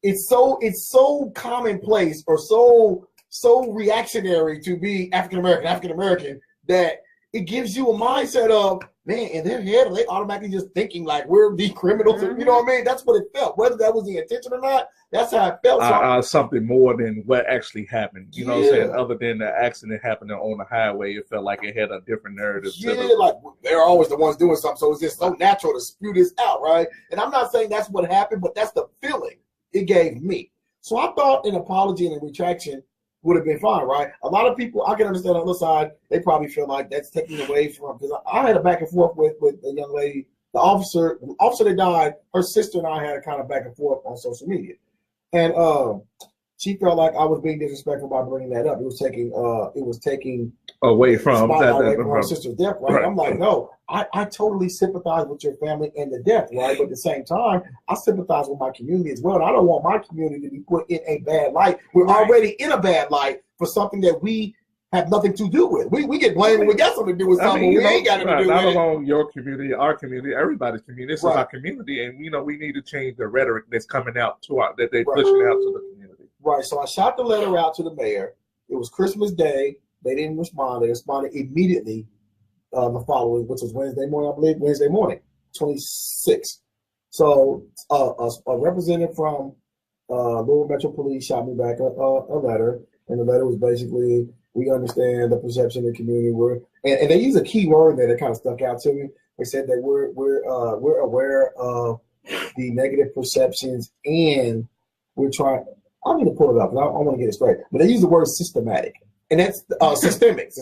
it's so commonplace or so reactionary to be African American that it gives you a mindset of, man, in their head, they automatically just thinking like we're the criminals. You know what I mean? That's what it felt. Whether that was the intention or not, that's how it felt. Something more than what actually happened. You know what I'm saying? Other than the accident happening on the highway, it felt like it had a different narrative. Like they're always the ones doing something. So it's just so natural to spew this out, right? And I'm not saying that's what happened, but that's the feeling it gave me. So I thought an apology and a retraction would have been fine, right? A lot of people, I can understand on the other side, they probably feel like that's taking away from, because I had a back and forth with a young lady, the officer that died, her sister and I had a kind of back and forth on social media. And she felt like I was being disrespectful by bringing that up. It was taking away from her sister's death, right? I'm like, no, I totally sympathize with your family and the death, right? But at the same time, I sympathize with my community as well. And I don't want my community to be put in a bad light. We're already in a bad light for something that we have nothing to do with. We get blamed when we got something to do with something we ain't got to do with. Not alone your community, our community, everybody's community. This is our community, and we need to change the rhetoric that's coming out that they're pushing out to the community. Right. So I shot the letter out to the mayor. It was Christmas Day. They didn't respond. They responded immediately the following, which was Wednesday morning, 26. So a representative from Louisville Metro Police shot me back a letter, and the letter was basically, we understand the perception of the community. And they use a key word there that kind of stuck out to me. They said that we're aware of the negative perceptions, and we're trying. I need to pull it up because I want to get it straight. But they use the word systematic, and that's systemic,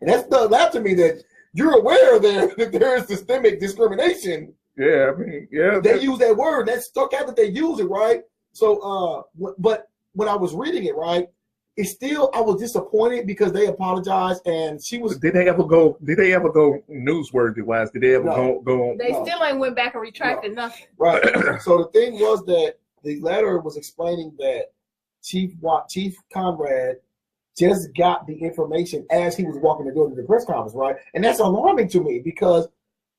and that's that to me that you're aware that there is systemic discrimination. Yeah, I mean, yeah. They use that word. That stuck out that they use it, right? So, but when I was reading it, right, it's still, I was disappointed because they apologized and she was. Did they ever go newsworthy wise? Did they ever go on? They still ain't went back and retracted nothing. Right. So the thing was that the letter was explaining that Chief Conrad just got the information as he was walking the door to the press conference, right? And that's alarming to me because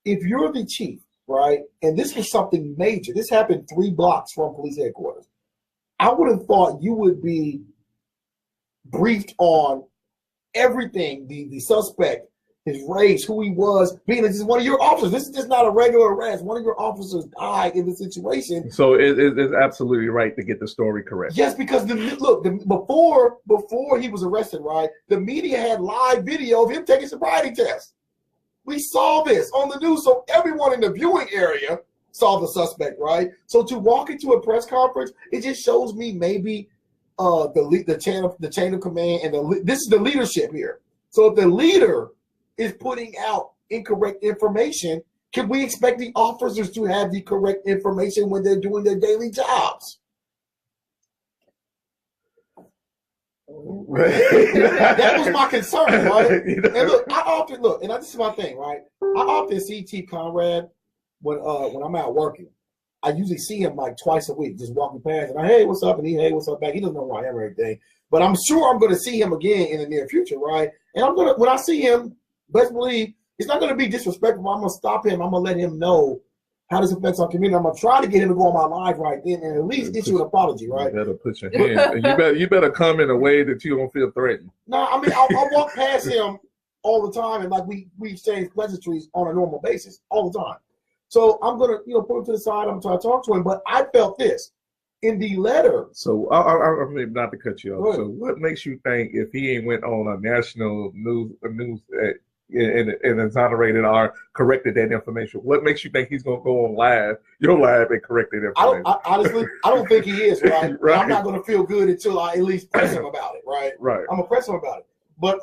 if you're the chief, right, and this was something major, this happened 3 blocks from police headquarters, I would have thought you would be briefed on everything, the suspect, his race, who he was, being this is one of your officers. This is just not a regular arrest. One of your officers died in the situation. So it's absolutely right to get the story correct. Yes, because before he was arrested, right, the media had live video of him taking sobriety tests. We saw this on the news, so everyone in the viewing area saw the suspect, right? So to walk into a press conference, it just shows me maybe the chain of command, and this is the leadership here. So if the leader is putting out incorrect information, can we expect the officers to have the correct information when they're doing their daily jobs? That was my concern, right? And this is my thing, right? I often see Chief Conrad when I'm out working. I usually see him like twice a week, just walking past, and hey, what's up? And hey, what's up back? He doesn't know who I am or anything, but I'm sure I'm going to see him again in the near future, right? And when I see him, best believe it's not going to be disrespectful. I'm going to stop him. I'm going to let him know how this affects our community. I'm going to try to get him to go on my live right then and at least issue an apology, right? You better put your hand. You better come in a way that you don't feel threatened. No, I mean I walk past him all the time, and like we exchange pleasantries on a normal basis all the time. So I'm gonna put him to the side. I'm trying to talk to him, but I felt this in the letter. So I mean, not to cut you off. So what makes you think if he ain't went on a national news and exonerated or corrected that information, what makes you think he's gonna go on your live and correct that information? Honestly, I don't think he is, right? Right. I'm not gonna feel good until I at least press him about it, right? Right. I'm gonna press him about it. But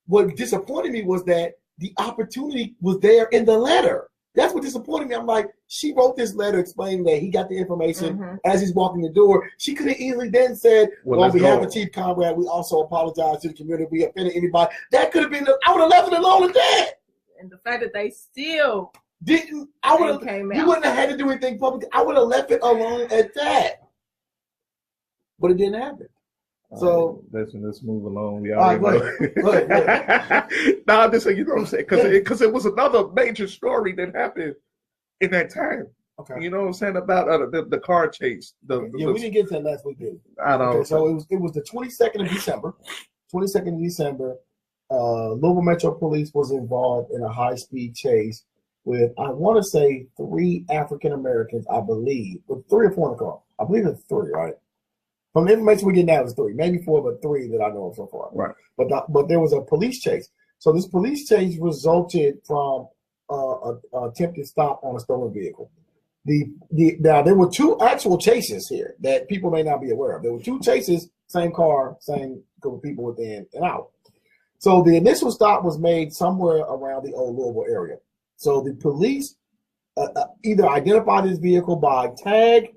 what disappointed me was that the opportunity was there in the letter. That's what disappointed me. I'm like, she wrote this letter explaining that he got the information as he's walking the door. She could have easily then said, on behalf of Chief Conrad, we also apologize to the community. We offended anybody. That could have been, I would have left it alone at that. And the fact that they still you wouldn't have had to do anything public. I would have left it alone at that. But it didn't happen. So let's move along. We already know. Nah, this you know what I'm saying, because it was another major story that happened in that time. Okay, you know what I'm saying about the car chase. We didn't get to that last week, did we? I know. Okay, so it was the 22nd of December. 22nd of December, Louisville Metro Police was involved in a high-speed chase with, I want to say, 3 African Americans, I believe, with 3 or 4 in the car. I believe it's 3, right? From the information we get now, it's 3, maybe 4, but 3 that I know of so far. Right. But there was a police chase. So this police chase resulted from an attempted stop on a stolen vehicle. Now there were 2 actual chases here that people may not be aware of. There were 2 chases, same car, same group of people within and out. So the initial stop was made somewhere around the old Louisville area. So the police either identified this vehicle by tag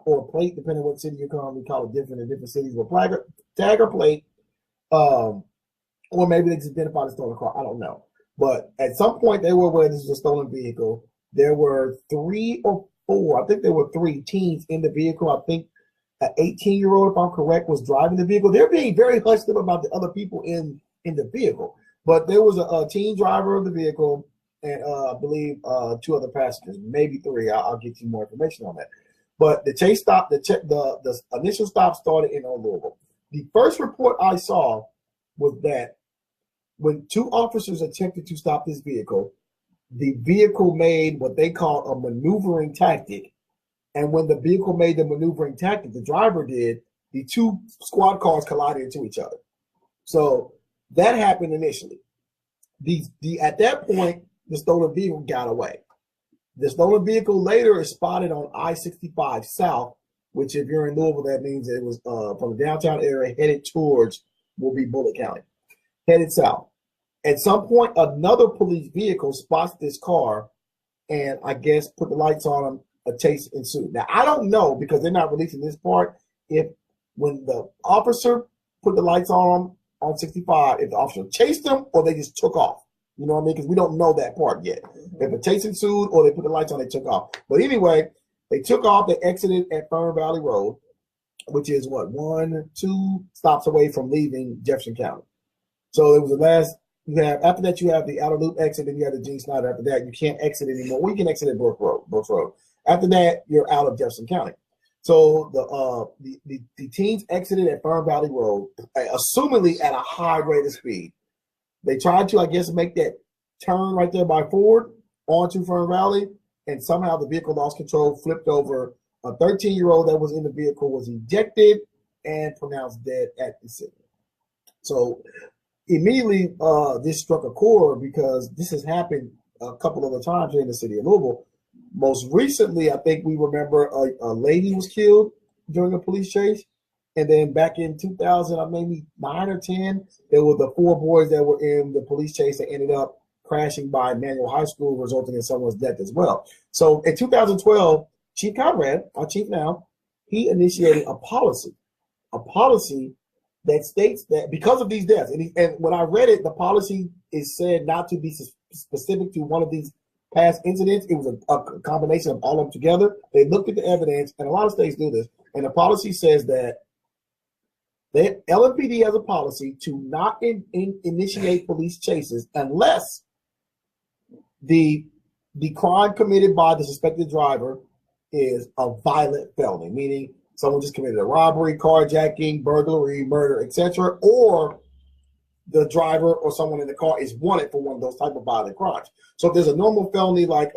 or plate, depending on what city you're from. We call it different in different cities, but tag or plate, or maybe they just identified a stolen car. I don't know. But at some point, they were aware this was a stolen vehicle. There were 3 or 4, I think there were 3 teens in the vehicle. I think an 18-year-old, if I'm correct, was driving the vehicle. They're being very hush about the other people in the vehicle. But there was a teen driver of the vehicle and I believe 2 other passengers, maybe 3. I'll get you more information on that. But the chase stop, the initial stop started in Old Louisville. The first report I saw was that when 2 officers attempted to stop this vehicle, the vehicle made what they call a maneuvering tactic. And when the vehicle made the maneuvering tactic, the driver did, the 2 squad cars collided into each other. So that happened initially. At that point, the stolen vehicle got away. The stolen vehicle later is spotted on I-65 South, which if you're in Louisville, that means it was from the downtown area headed towards will be Bullitt County, headed south. At some point, another police vehicle spots this car and I guess put the lights on them. A chase ensued. Now, I don't know, because they're not releasing this part, if when the officer put the lights on 65, if the officer chased them or they just took off. You know what I mean? Because we don't know that part yet. If a chase ensued or they put the lights on, they took off. But anyway, they took off. They exited at Fern Valley Road, which is what, 1-2 stops away from leaving Jefferson County. So it was the last. After that, you have the outer loop exit, and you have the Gene Snyder. After that, you can't exit anymore. Well, you can exit at Brooks Road. After that, you're out of Jefferson County. So the teens exited at Fern Valley Road, assumingly at a high rate of speed. They tried to, I guess, make that turn right there by Ford onto Fern Valley, and somehow the vehicle lost control, flipped over. A 13-year-old that was in the vehicle was ejected and pronounced dead at the scene. So immediately, this struck a chord because this has happened a couple of other times here in the city of Louisville. Most recently, I think we remember a lady was killed during a police chase. And then back in 2000, maybe 9 or 10, there were the 4 boys that were in the police chase that ended up crashing by Manual High School, resulting in someone's death as well. So in 2012, Chief Conrad, our chief now, he initiated a policy that states that because of these deaths, and when I read it, the policy is said not to be specific to one of these past incidents. It was a combination of all of them together. They looked at the evidence, and a lot of states do this, and the policy says that the LMPD has a policy to not initiate police chases unless the crime committed by the suspected driver is a violent felony, meaning someone just committed a robbery, carjacking, burglary, murder, etc., or the driver or someone in the car is wanted for one of those type of violent crimes. So if there's a normal felony like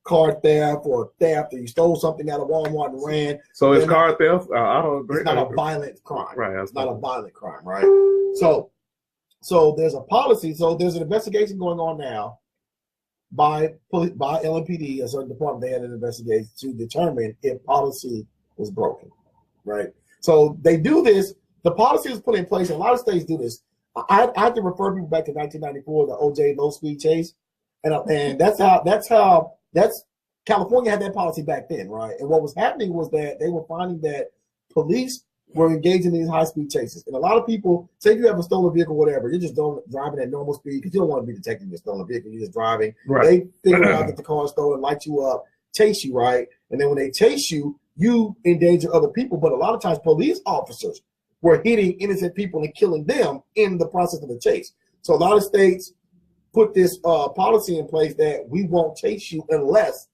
car theft or theft, or you stole something out of Walmart and ran. So it's car theft? I don't agree. It's not a violent crime. Right. It's not a violent crime, right? So there's a policy. So there's an investigation going on now by LMPD, a certain department. They had an investigation to determine if policy is broken, right? So they do this. The policy is put in place. A lot of states do this. I have to refer people back to 1994, the OJ low speed chase, and that's California had that policy back then, right? And what was happening was that they were finding that police were engaging in these high speed chases, and a lot of people say if you have a stolen vehicle, whatever, you're just driving at normal speed because you don't want to be detecting your stolen vehicle. You're just driving. Right. They figure out that the car is stolen, light you up, chase you, right? And then when they chase you, you endanger other people. But a lot of times, police officers were hitting innocent people and killing them in the process of the chase. So a lot of states put this policy in place that we won't chase you unless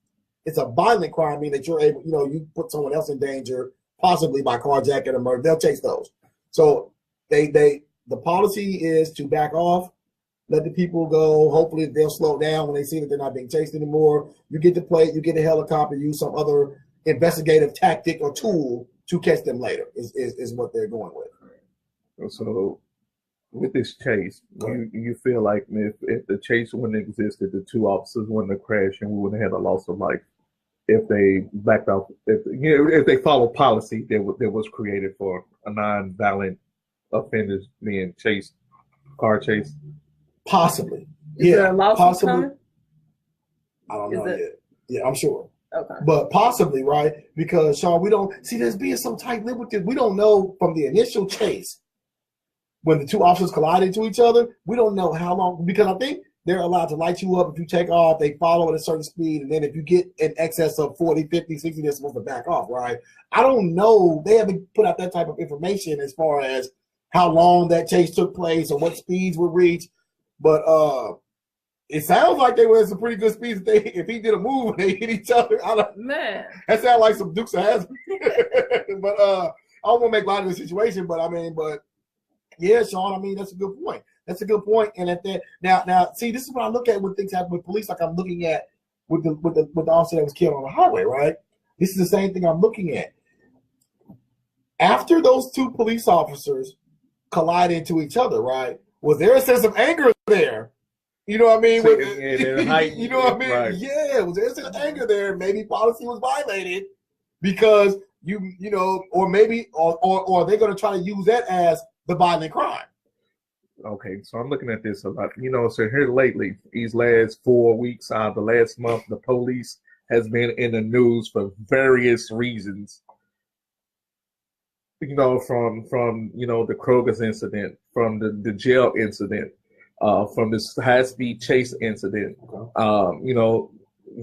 it's a violent crime, meaning that you're able, you put someone else in danger, possibly by carjacking or murder. They'll chase those. So the policy is to back off, let the people go. Hopefully they'll slow down when they see that they're not being chased anymore. You get the plate, you get a helicopter, use some other investigative tactic or tool to catch them later is what they're going with. So with this chase, you feel like if the chase wouldn't existed, the 2 officers wouldn't have crashed and we wouldn't have had a loss of life if they backed off, if they follow policy that was created for a non-violent offenders being chased, car chase? Possibly. Is there a lawsuit coming? I don't know yet. Yeah, I'm sure. Okay. But possibly, right? Because, Sean, we don't see there's being some tight lip with this. We don't know from the initial chase when the 2 officers collide into each other. We don't know how long, because I think they're allowed to light you up if you take off. They follow at a certain speed. And then if you get in excess of 40, 50, 60, they're supposed to back off, right? I don't know. They haven't put out that type of information as far as how long that chase took place or what speeds were reached. But it sounds like they were at some pretty good speeds. If he did a move, they hit each other. Man, that sounds like some Dukes of Hazzard. But I don't want to make light of the situation. But yeah, Sean. That's a good point. That's a good point. And at that now, see, this is what I look at when things happen with police. Like I'm looking at with the officer that was killed on the highway, right? This is the same thing I'm looking at. After those 2 police officers collide into each other, right? Was there a sense of anger there? You know what I mean? You know what I mean? Right. Yeah, was there a sense of anger there? Maybe policy was violated because or maybe or they're going to try to use that as the violent crime. Okay, so I'm looking at this a lot. So here lately, these last 4 weeks out of the last month, the police has been in the news for various reasons. from the Kroger's incident, from the jail incident, from this high-speed chase incident. Okay.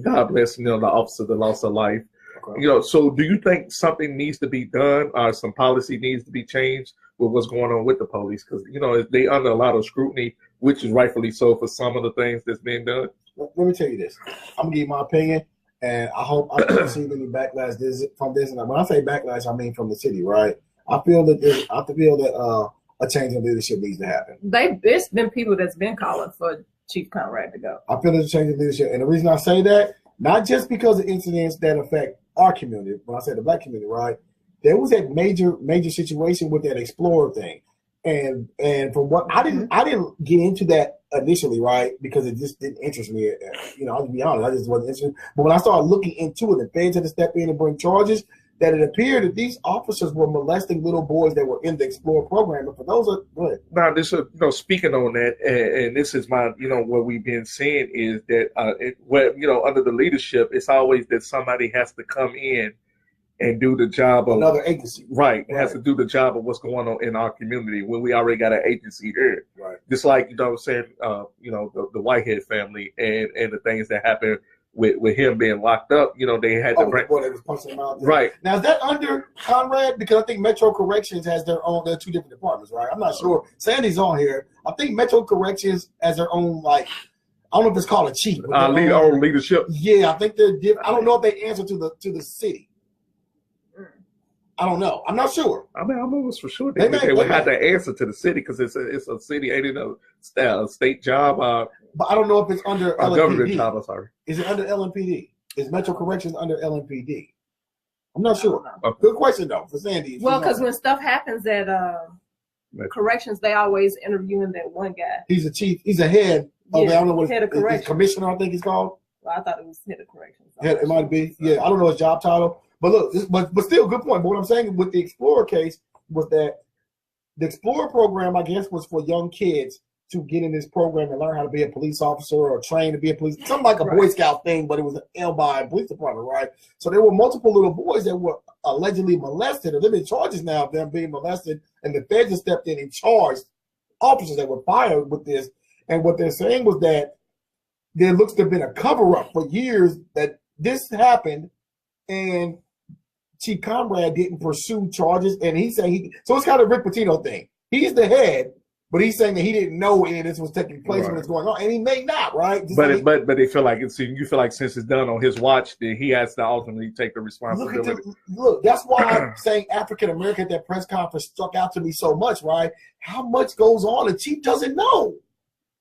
God bless, the officer that lost her life. Okay. So do you think something needs to be done, or some policy needs to be changed with what's going on with the police? Because, they under a lot of scrutiny, which is rightfully so for some of the things that's being done. Let me tell you this. I'm going to give you my opinion, and I hope I don't receive any backlash from this. And when I say backlash, I mean from the city, right? I feel that a change in leadership needs to happen. There's been people that's been calling for Chief Conrad to go. I feel there's a change in leadership. And the reason I say that, not just because of incidents that affect our community, when I say the black community, right? There was that major situation with that Explorer thing. And from what I didn't get into that initially, right? Because it just didn't interest me. I'll be honest, I just wasn't interested. But when I started looking into it, the feds had to step in and bring charges, that it appeared that these officers were molesting little boys that were in the Explorer program. And for those go ahead. Now, speaking on that, and this is my, what we've been saying is that, under the leadership, it's always that somebody has to come in and do the job of another agency. Right. It has to do the job of what's going on in our community when we already got an agency here. Right. Just like, what I'm saying, the Whitehead family and the things that happened with him being locked up, they had to bring. Boy, they was punching him out there. Right. Now, is that under Conrad? Because I think Metro Corrections has they're two different departments, right? I'm not sure. Sandy's on here. I think Metro Corrections has their own, I don't know if it's called a chief. Own leadership. Yeah, I think they're different. I don't know if they answer to the city. I don't know. I'm not sure. I mean, I'm almost for sure they would have to answer to the city because it's a city, ain't it a state job? But I don't know if it's under a LMPD. Government job. I'm sorry. Is it under LMPD? Is Metro Corrections under LMPD? I'm not sure. Good question though for Sandy. Well, because when stuff happens at corrections, they always interviewing that one guy. He's a chief. He's a head. I don't know what head of corrections. Commissioner, I think he's called. Well, I thought it was head of corrections. It might be. Yeah, I don't know his job title. But look, but still, good point. But what I'm saying with the Explorer case was that the Explorer program, I guess, was for young kids to get in this program and learn how to be a police officer or train to be a police, something like a Boy Scout thing, but it was held by a police department, right? So there were multiple little boys that were allegedly molested, or they've been charges now of them being molested, and the feds have stepped in and charged officers that were fired with this. And what they're saying was that there looks to have been a cover-up for years that this happened, and Chief Conrad didn't pursue charges, and he's saying so it's kind of Rick Pitino thing. He's the head, but he's saying that he didn't know any of this was taking place when it's going on, and he may not, right? But they feel like you feel like since it's done on his watch, then he has to ultimately take the responsibility. Look, that's why I'm saying African American at that press conference stuck out to me so much, right? How much goes on? The chief doesn't know.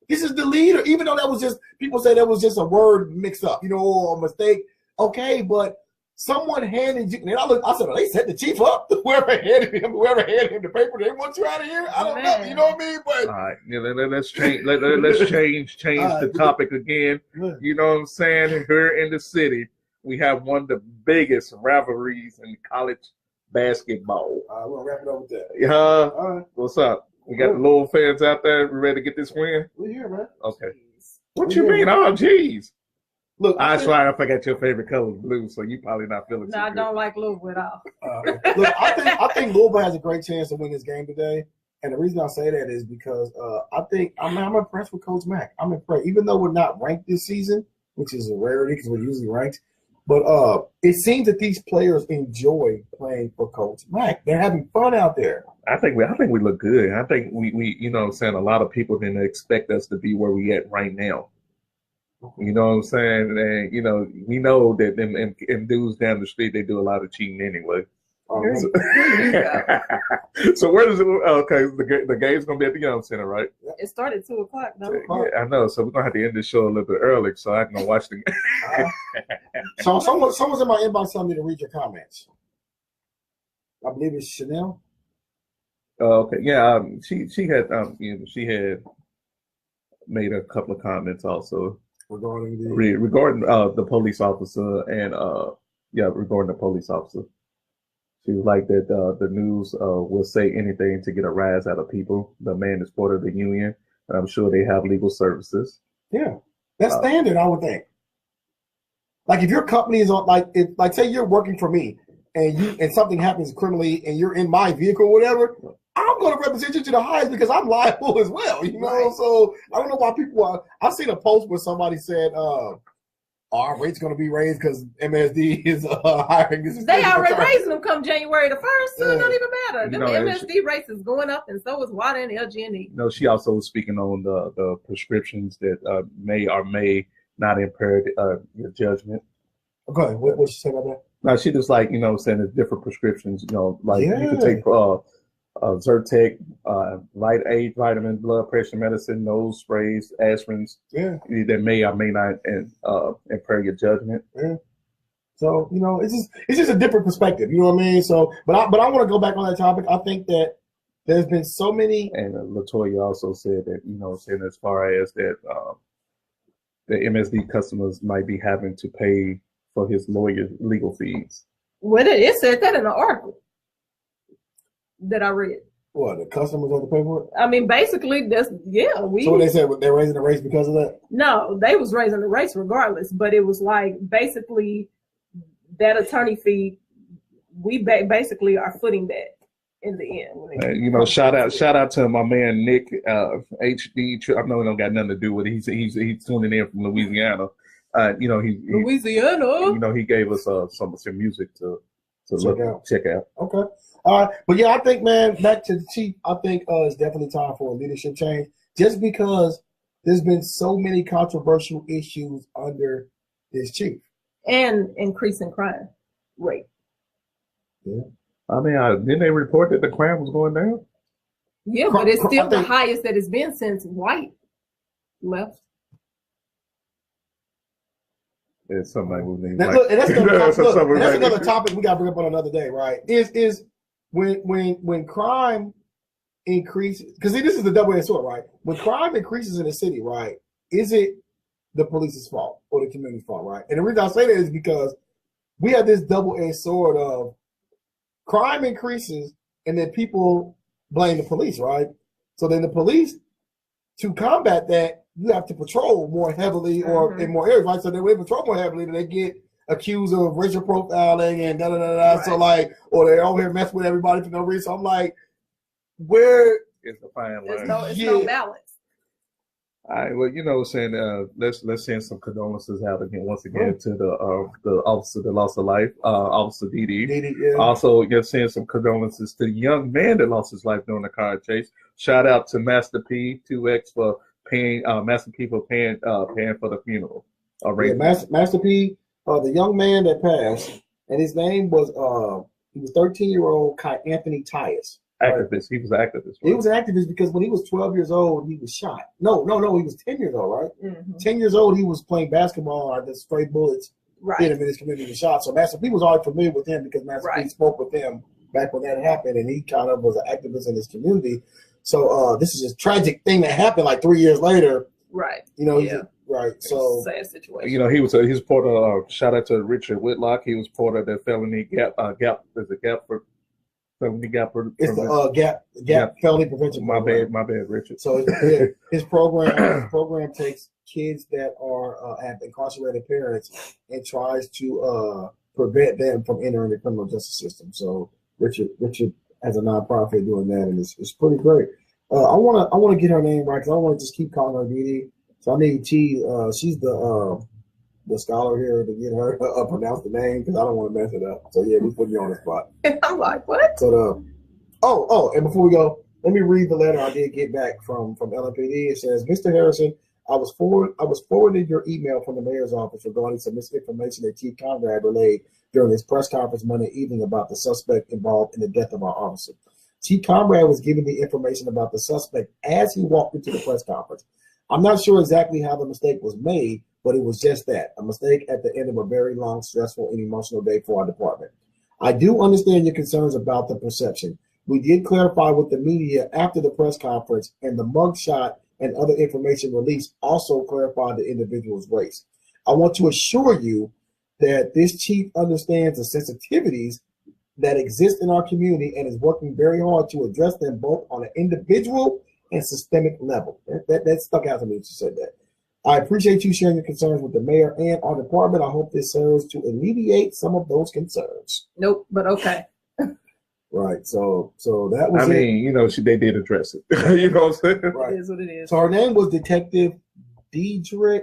This is the leader, even though that was just people say that was just a word mix up, or a mistake. Okay, but someone handed you, and I said, they set the chief up. Whoever handed him the paper, they want you out of here. I don't know. You know what I mean? But all right, let's change. Let's change the topic again. You know what I'm saying? Here in the city, we have one of the biggest rivalries in college basketball. We'll wrap it up with that. All right. What's up? We got the Louisville fans out there. We ready to get this win? We're here, man. Okay. What you mean? Oh, geez. Look, I swear I forgot your favorite color is blue, so you probably not feeling. No, I don't like Louisville at all. Look, I think Louisville has a great chance to win this game today, and the reason I say that is because I'm impressed with Coach Mack. I'm impressed, even though we're not ranked this season, which is a rarity because we're usually ranked. But it seems that these players enjoy playing for Coach Mack. They're having fun out there. I think we look good. I think we you know what I'm saying, a lot of people didn't expect us to be where we at right now. You know what I'm saying? And we know that them dudes down the street, they do a lot of cheating anyway. So where does it? Okay, the game's gonna be at the Young Center, right? It started 2:00. No? Yeah, I know. So we're gonna have to end this show a little bit early so I can go watch the game. So someone's in my inbox telling me to read your comments. I believe it's Chanel. Okay, yeah. She had made a couple of comments also regarding the police officer and regarding the police officer. She was like that the news will say anything to get a rise out of people. The man is part of the union, and I'm sure they have legal services. Yeah, that's standard, I would think. Like if your company is on, like say you're working for me, and something happens criminally and you're in my vehicle or whatever, I'm going to represent you to the highest because I'm liable as well, you know? Right. So I don't know why people are. I've seen a post where somebody said, our rate's going to be raised because MSD is hiring. They already raising them come January the 1st, so it don't even matter. The MSD rates is going up, and so is water and LG&E. No, she also was speaking on the prescriptions that may or may not impair your judgment. Okay, what she say about that? No, she just like, saying there's different prescriptions, like you can take Zyrtec, Vite A, vitamin, blood pressure medicine, nose sprays, aspirins, that may or may not impair your judgment. Yeah. So, it's just a different perspective, you know what I mean? So, but I want to go back on that topic. I think that there's been so many. And LaToya also said that, saying as far as that the MSD customers might be having to pay for his lawyer's legal fees. Well, it said that in the article that I read. What, the customers have to pay for it? I mean, basically, So what they said, they're raising the rates because of that? No, they was raising the rates regardless, but it was like basically that attorney fee, we basically are footing that in the end. Shout out to my man Nick HD. I know it don't got nothing to do with it. He's tuning in from Louisiana. Louisiana. He gave us some music to check out. Okay. All right. But yeah, I think, man, back to the chief, I think it's definitely time for a leadership change just because there's been so many controversial issues under this chief. And increasing crime rate. Yeah. I mean, didn't they report that the crime was going down? Yeah, but it's still the highest that it's been since White left. It's somebody who named that's another topic we got to bring up on another day, right? Is when crime increases, because this is the double-edged sword, right? When crime increases in a city, right, is it the police's fault or the community's fault, right? And the reason I say that is because we have this double-edged sword of crime increases and then people blame the police, right? So then the police, to combat that, you have to patrol more heavily or in more areas, right? So when they patrol more heavily, they get accused of racial profiling and da-da-da-da. Right. So or they're over here messing with everybody for no reason. So I'm like, where is the fine line? It's no balance. All right, well, saying let's send some condolences out once again to the officer that lost a life, Officer Deidre. Yeah. Also, send some condolences to the young man that lost his life during the car chase. Shout out to Master P 2X for paying Master P for paying for the funeral. Master P, the young man that passed, and his name was he was 13-year-old Anthony Tyus. Activist. He was an activist. Right? He was an activist because when he was 12 years old, he was shot. No, he was 10 years old, right? Mm-hmm. 10 years old, he was playing basketball, and the stray bullets hit him in his community and shot. So Master P was already familiar with him because Master P spoke with him back when that happened, and he kind of was an activist in his community. So this is a tragic thing that happened 3 years later. Right. Right. So sad situation. He was part of. Shout out to Richard Whitlock. He was part of the felony gap. There's a gap for. Felony gap. It's the gap felony prevention. My bad, Richard. So his program takes kids that have incarcerated parents and tries to prevent them from entering the criminal justice system. So Richard has a nonprofit doing that, and it's pretty great. I want to get her name right because I don't want to just keep calling her Dee. So I need T. She's the scholar here to get her pronounce the name because I don't want to mess it up. So yeah, we put you on the spot. I'm like, what? So and before we go, let me read the letter I did get back from LMPD. It says, Mr. Harrison, I was forwarded your email from the mayor's office regarding some misinformation that Chief Conrad relayed during his press conference Monday evening about the suspect involved in the death of our officer. Chief Conrad was given the information about the suspect as he walked into the press conference. I'm not sure exactly how the mistake was made, but it was just that, a mistake at the end of a very long, stressful, and emotional day for our department. I do understand your concerns about the perception. We did clarify with the media after the press conference, and the mugshot and other information released also clarified the individual's race. I want to assure you that this chief understands the sensitivities that exist in our community and is working very hard to address them both on an individual and systemic level. That stuck out to me when you said that. I appreciate you sharing your concerns with the mayor and our department. I hope this serves to alleviate some of those concerns. Nope, but okay. Right. So that was. I mean, you know, they did address it. You know what I'm saying? Right. It is what it is. So her name was Detective Deidre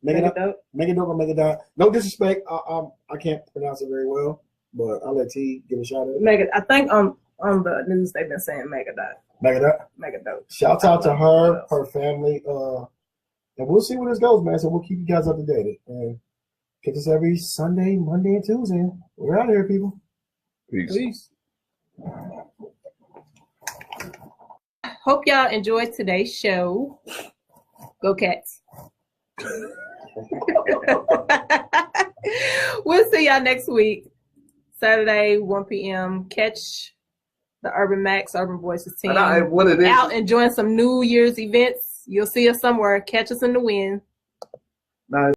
Mengedoht. No disrespect. I can't pronounce it very well, but I'll let T give a shout out. I think on the news they've been saying Mengedoht. Shouts out to her, her family, and we'll see where this goes, man. So we'll keep you guys up to date. And catch us every Sunday, Monday, and Tuesday. We're out of here, people. Peace. Hope y'all enjoyed today's show. Go Cats. We'll see y'all next week, Saturday, 1 p.m. Catch the Urban Voices team out enjoying some New Year's events. You'll see us somewhere. Catch us in the wind. Nice.